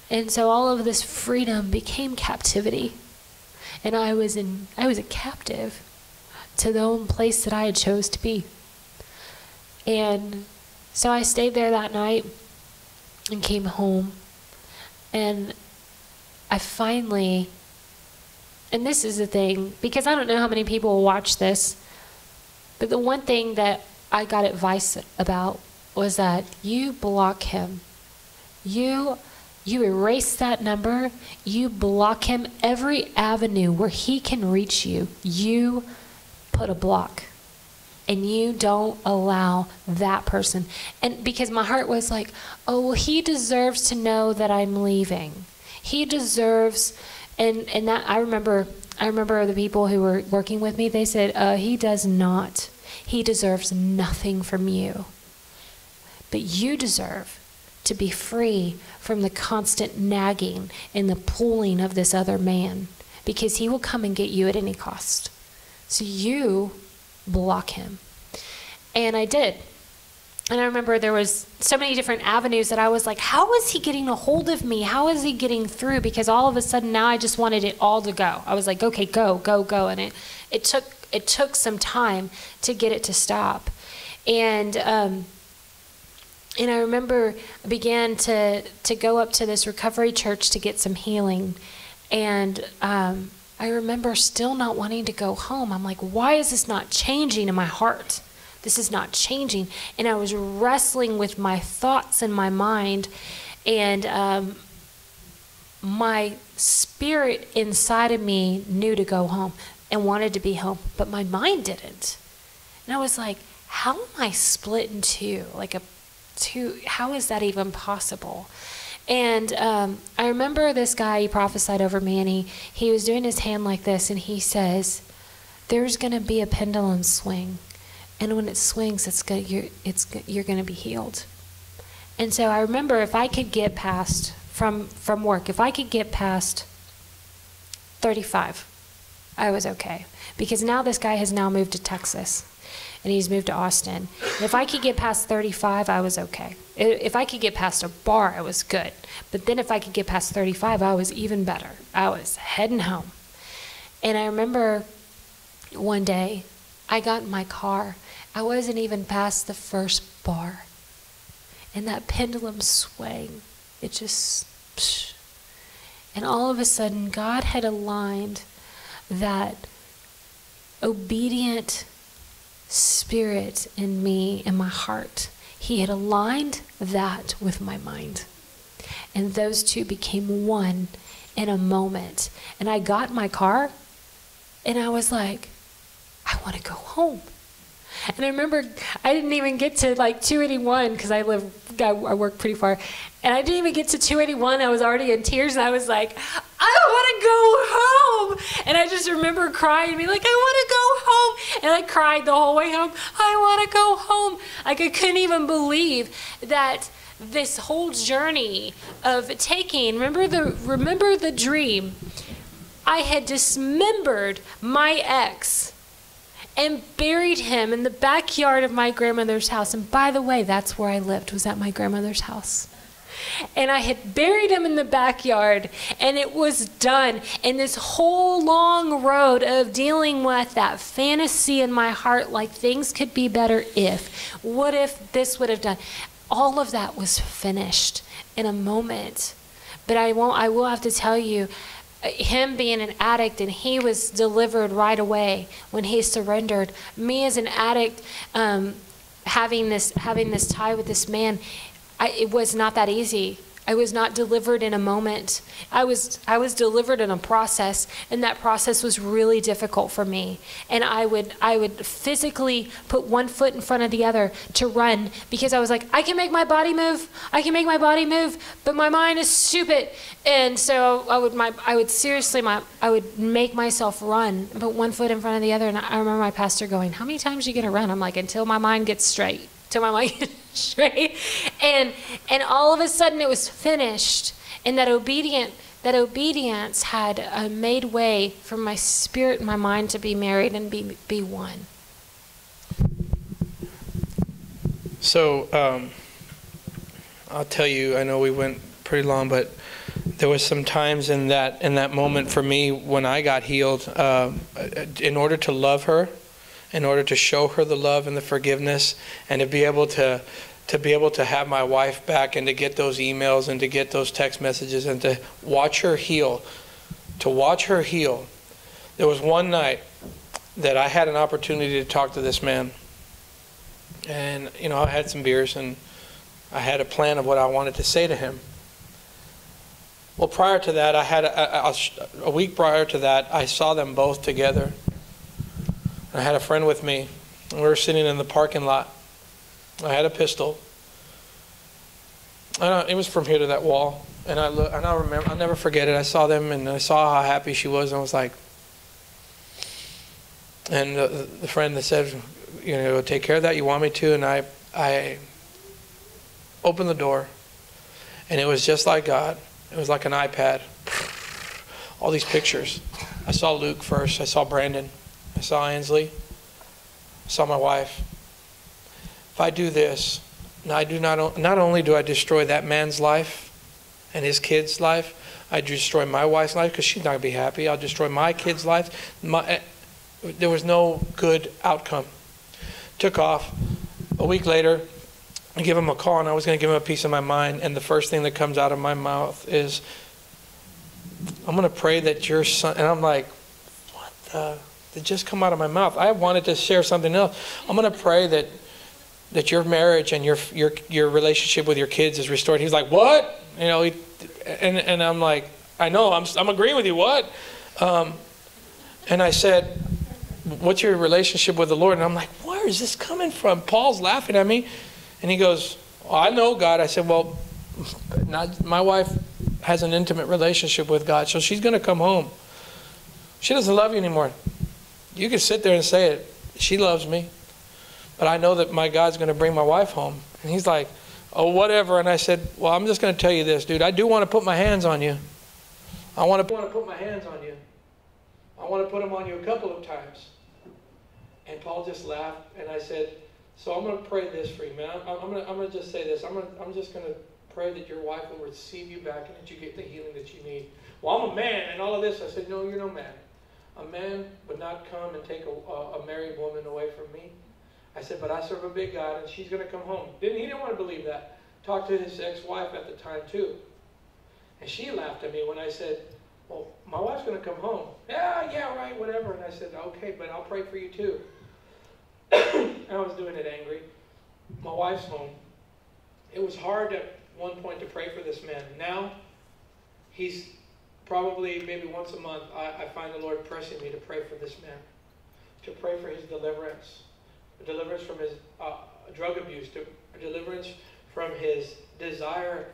And so all of this freedom became captivity. And I was a captive to the own place that I had chose to be. And so I stayed there that night and came home. And I finally, and this is the thing, because I don't know how many people will watch this, but the one thing that I got advice about was that you block him. You erase that number. You block him. Every avenue where he can reach you, you put a block. And you don't allow that person. And because my heart was like, oh, well, he deserves to know that I'm leaving. He deserves, and that I remember the people who were working with me, they said, he does not. He deserves nothing from you. But you deserve to be free from the constant nagging and the pulling of this other man, because he will come and get you at any cost. So you block him. And I did. And I remember there was so many different avenues that I was like, how is he getting a hold of me? How is he getting through? Because all of a sudden now I just wanted it all to go. I was like, okay, go. And it took some time to get it to stop. And I remember I began to go up to this recovery church to get some healing. And I remember still not wanting to go home. I'm like, why is this not changing in my heart? This is not changing. And I was wrestling with my thoughts in my mind. And my spirit inside of me knew to go home and wanted to be home, but my mind didn't. And I was like, how am I split in two? How is that even possible? And I remember this guy, he prophesied over me, and he was doing his hand like this, and he says, there's going to be a pendulum swing. And when it swings, you're going to be healed. And so I remember if I could get past, from work, if I could get past 35, I was okay. Because now this guy has now moved to Texas. And he's moved to Austin. And if I could get past 35, I was okay. If I could get past a bar, I was good. But then if I could get past 35, I was even better. I was heading home. And I remember one day, I got in my car. I wasn't even past the first bar. And that pendulum swang. It just, psh. And all of a sudden, God had aligned that obedient spirit in me and my heart. He had aligned that with my mind. And those two became one in a moment. And I got in my car and I was like, I want to go home. And I remember I didn't even get to like 281 because I work pretty far. And I didn't even get to 281. I was already in tears and I was like, I want to go home. And I just remember crying and being like, I want to go home. And I cried the whole way home. I want to go home. Like I couldn't even believe that this whole journey of taking, remember the dream. I had dismembered my ex and buried him in the backyard of my grandmother's house. And by the way, that's where I lived, was at my grandmother's house. And I had buried him in the backyard, and it was done. And this whole long road of dealing with that fantasy in my heart, like things could be better if, what if this would have done, all of that was finished in a moment. But I will have to tell you, him being an addict, and he was delivered right away when he surrendered. Me as an addict, having this tie with this man, it was not that easy. I was not delivered in a moment. I was delivered in a process, and that process was really difficult for me. And I would physically put one foot in front of the other to run because I was like, I can make my body move. I can make my body move, but my mind is stupid. And so I would make myself run, put one foot in front of the other. And I remember my pastor going, how many times are you going to run? I'm like, until my mind gets straight. Till my mind gets straight. And all of a sudden it was finished. And that obedience had made way for my spirit and my mind to be married and be one. So I'll tell you, I know we went pretty long, but there was some times in that moment for me when I got healed, in order to love her, in order to show her the love and the forgiveness, and to be able to have my wife back, and to get those emails and to get those text messages and to watch her heal. There was one night that I had an opportunity to talk to this man. And, I had some beers and I had a plan of what I wanted to say to him. Well, prior to that, I had a week prior to that, I saw them both together. I had a friend with me, and we were sitting in the parking lot. I had a pistol. It was from here to that wall, and I remember. I'll never forget it. I saw them, and I saw how happy she was, and I was like, and the friend that said, take care of that. You want me to? And I opened the door, and it was just like God. It was like an iPad. All these pictures. I saw Luke first. I saw Brandon. I saw Ainsley. I saw my wife. If I do this, not only do I destroy that man's life and his kid's life, I destroy my wife's life because she's not going to be happy. I'll destroy my kid's life. There was no good outcome. Took off. A week later, I give him a call, and I was going to give him a piece of my mind, and the first thing that comes out of my mouth is, I'm going to pray that your son, and I'm like, what the? It just come out of my mouth. I wanted to share something else. I'm going to pray that your marriage and your relationship with your kids is restored. He's like, what? And I'm like, I know, I'm agreeing with you. What? And I said, what's your relationship with the Lord? And I'm like, where is this coming from? Paul's laughing at me. And he goes, I know God. I said, well, My wife has an intimate relationship with God, so she's going to come home. She doesn't love you anymore. You can sit there and say it. She loves me. But I know that my God's going to bring my wife home. And he's like, oh, whatever. And I said, well, I'm just going to tell you this, dude. I do want to put my hands on you. I want to put my hands on you. I want to put them on you a couple of times. And Paul just laughed. And I said, so I'm going to pray this for you, man. I'm going to just say this. I'm just going to pray that your wife will receive you back and that you get the healing that you need. Well, I'm a man and all of this. I said, no, you're no man. A man would not come and take a married woman away from me. I said, but I serve a big God, and she's going to come home. He didn't want to believe that. Talked to his ex-wife at the time, too. And she laughed at me when I said, well, my wife's going to come home. Yeah, right, whatever. And I said, okay, but I'll pray for you, too. I was doing it angry. My wife's home. It was hard at one point to pray for this man. Now, he's probably maybe once a month, I find the Lord pressing me to pray for this man, to pray for his deliverance from his drug abuse, to deliverance from his desire,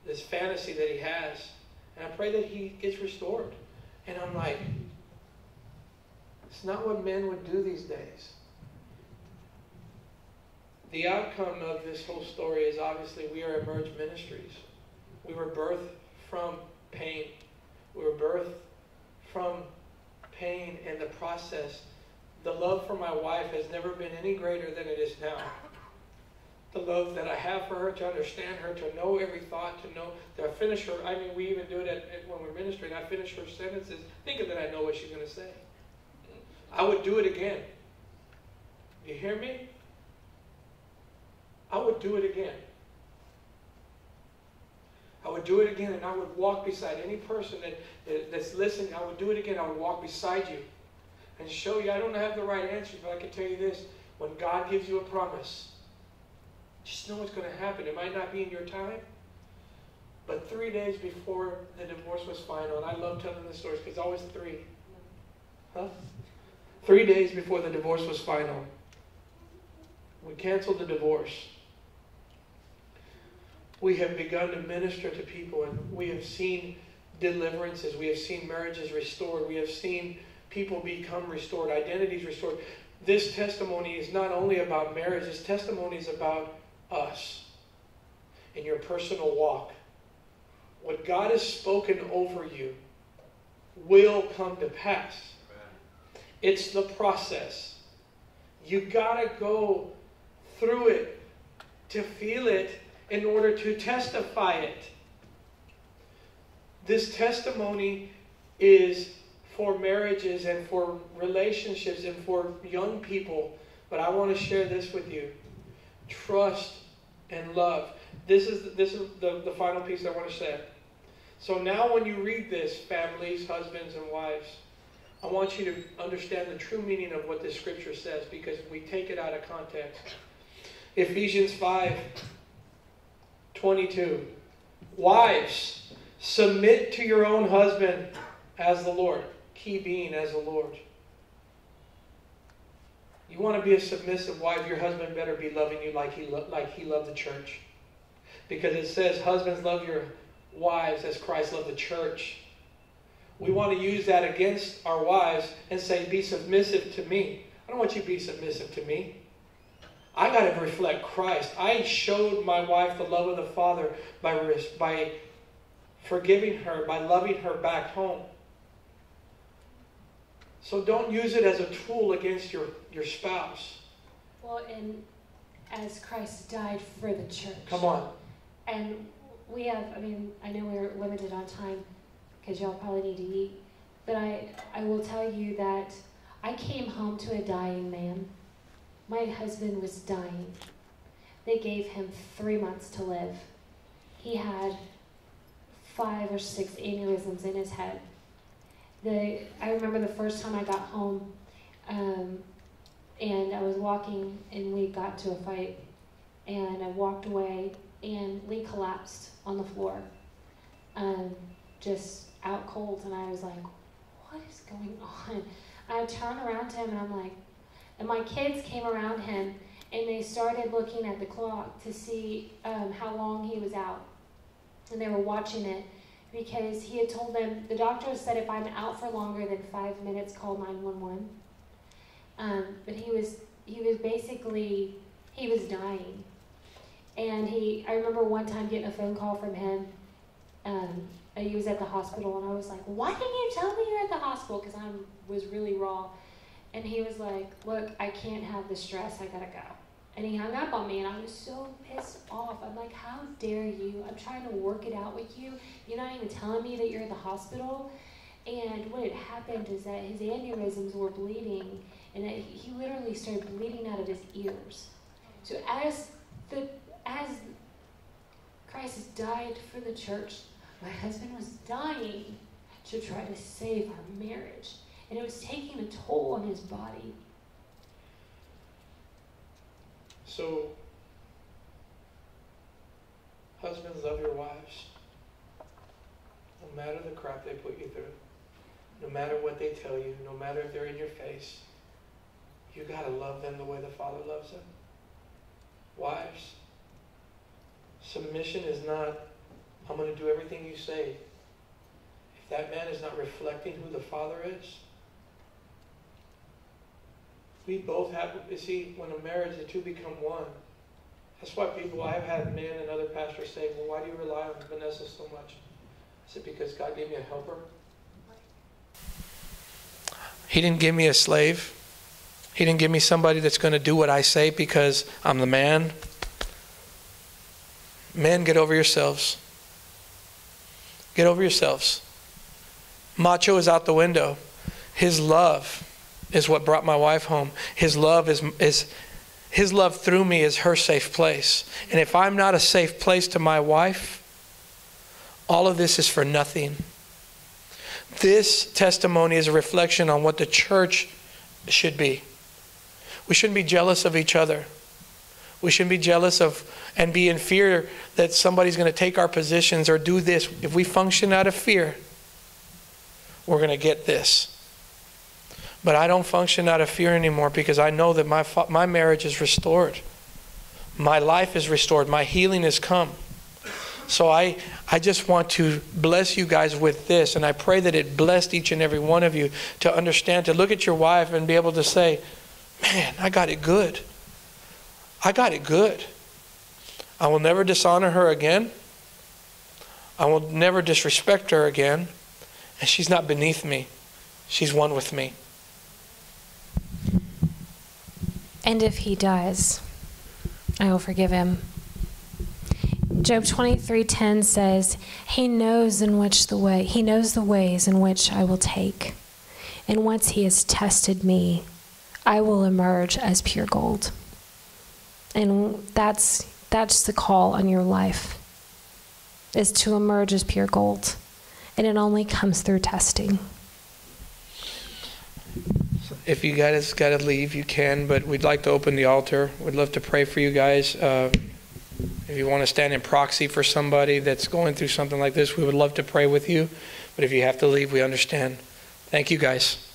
this fantasy that he has. And I pray that he gets restored. And I'm like, it's not what men would do these days. The outcome of this whole story is obviously we are Emerge Ministries. We were birthed from pain. We were birthed from pain and the process. The love for my wife has never been any greater than it is now. The love that I have for her, to understand her, to know every thought, to know, to finish her. I mean, we even do it when we're ministering. I finish her sentences thinking that I know what she's going to say. I would do it again. You hear me? I would do it again. I would do it again, and I would walk beside any person that's listening. I would do it again. I would walk beside you and show you. I don't have the right answers, but I can tell you this. When God gives you a promise, just know what's going to happen. It might not be in your time, but 3 days before the divorce was final, and I love telling the stories because it's always 3. 3 days before the divorce was final, we canceled the divorce. We have begun to minister to people, and we have seen deliverances. We have seen marriages restored. We have seen people become restored, identities restored. This testimony is not only about marriage. This testimony is about us in your personal walk. What God has spoken over you will come to pass. It's the process. You got to go through it to feel it in order to testify it. This testimony is for marriages and for relationships and for young people. But I want to share this with you. Trust and love. This is the final piece I want to say. So now when you read this, families, husbands and wives, I want you to understand the true meaning of what this scripture says, because we take it out of context. Ephesians 5:22. Wives, submit to your own husband as the Lord. Key being as the Lord. You want to be a submissive wife, your husband better be loving you like he loved the church. Because it says, husbands, love your wives as Christ loved the church. We want to use that against our wives and say, be submissive to me. I don't want you to be submissive to me. I got to reflect Christ. I showed my wife the love of the Father by forgiving her, by loving her back home. So don't use it as a tool against your spouse. Well, and as Christ died for the church. Come on. And we have, I know we're limited on time because y'all probably need to eat. But I will tell you that I came home to a dying man. My husband was dying. They gave him 3 months to live. He had 5 or 6 aneurysms in his head. I remember the first time I got home, and I was walking, and we got to a fight, and I walked away, and Lee collapsed on the floor, just out cold, and I was like, what is going on? I turned around to him, and I'm like, and my kids came around him, and they started looking at the clock to see how long he was out. and they were watching it because he had told them, the doctor said if I'm out for longer than 5 minutes, call 911. But he was basically, he was dying. And I remember one time getting a phone call from him. He was at the hospital, and I was like, why didn't you tell me you're at the hospital? Because I was really raw. And he was like, look, I can't have the stress. I got to go. And he hung up on me, and I was so pissed off. I'm like, how dare you? I'm trying to work it out with you. You're not even telling me that you're at the hospital. And what had happened is that his aneurysms were bleeding, and that he literally started bleeding out of his ears. So as Christ died for the church, my husband was dying to try to save our marriage. And it was taking a toll on his body. So, husbands, love your wives. No matter the crap they put you through, no matter what they tell you, no matter if they're in your face, you got to love them the way the Father loves them. Wives, submission is not, I'm going to do everything you say. If that man is not reflecting who the Father is, we both have, you see, when a marriage, the two become one. That's why I've had men and other pastors say, well, why do you rely on Vanessa so much? I said, because God gave me a helper. He didn't give me a slave. He didn't give me somebody that's going to do what I say because I'm the man. Men, get over yourselves. Get over yourselves. Macho is out the window. His love is what brought my wife home. His love his love through me is her safe place. And if I'm not a safe place to my wife, all of this is for nothing. This testimony is a reflection on what the church should be. We shouldn't be jealous of each other. We shouldn't be jealous of and be in fear that somebody's going to take our positions or do this. If we function out of fear, we're going to get this. But I don't function out of fear anymore because I know that my marriage is restored. My life is restored. My healing has come. So I just want to bless you guys with this, and I pray that it blessed each and every one of you to understand, to look at your wife and be able to say, man, I got it good. I got it good. I will never dishonor her again. I will never disrespect her again. And she's not beneath me. She's one with me. And if he does, I will forgive him. Job 23:10 says, He knows the ways in which I will take. And once he has tested me, I will emerge as pure gold. And that's the call on your life, is to emerge as pure gold. And it only comes through testing. If you guys got to leave, you can, but we'd like to open the altar. We'd love to pray for you guys. If you want to stand in proxy for somebody that's going through something like this, we would love to pray with you. But if you have to leave, we understand. Thank you, guys.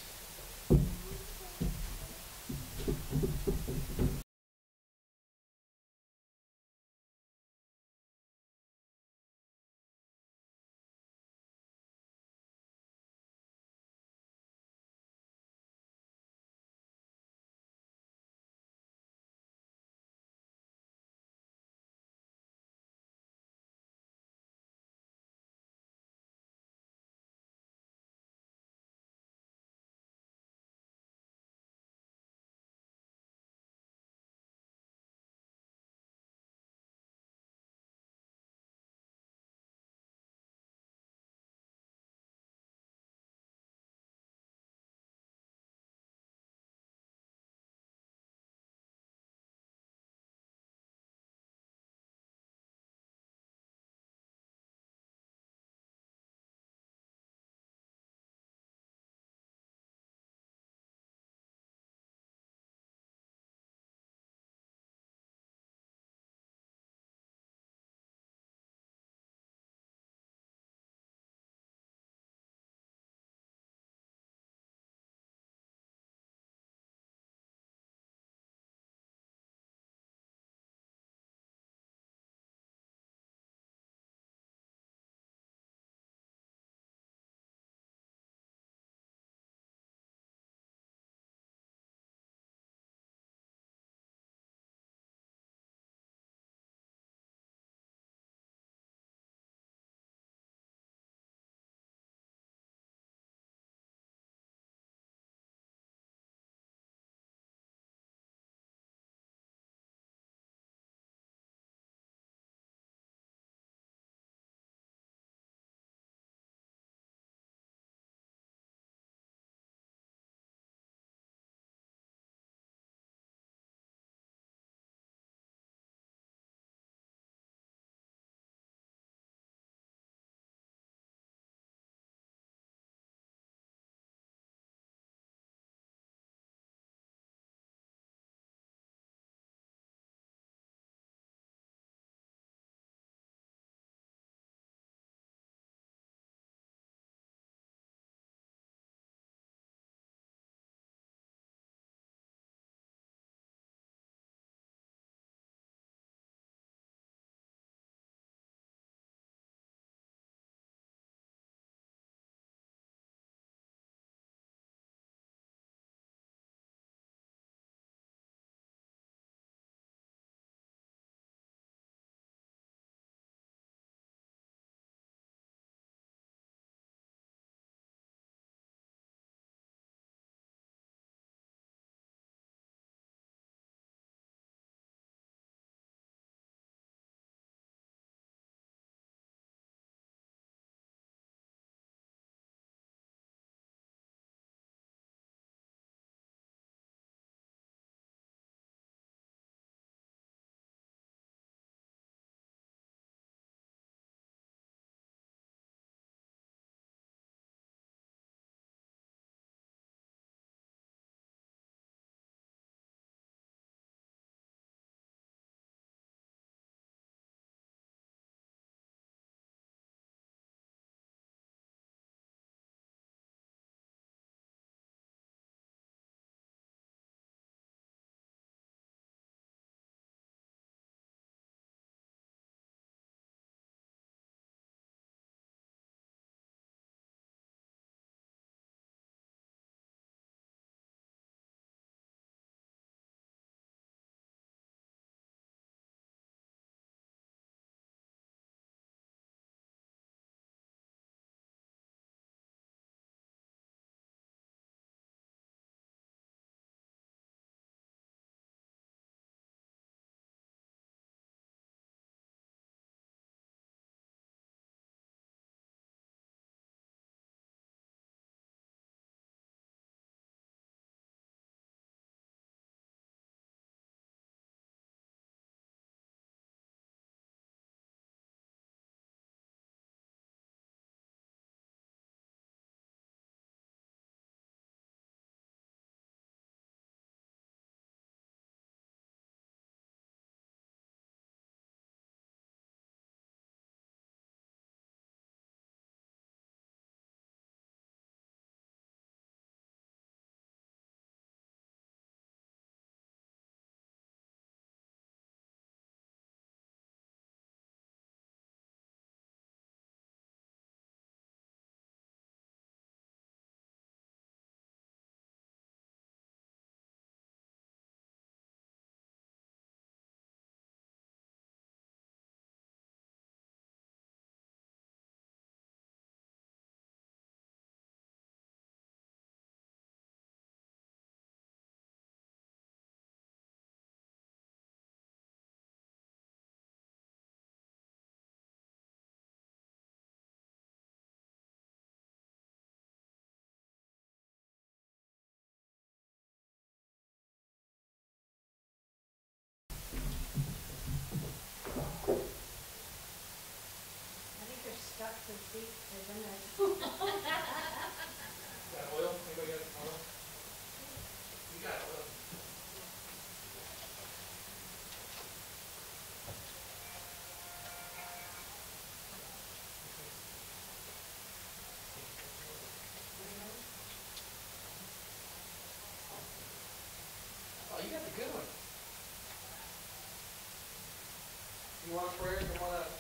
You want prayer? Come on up.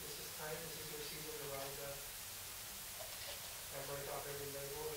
This is your season to rise up and break off every label.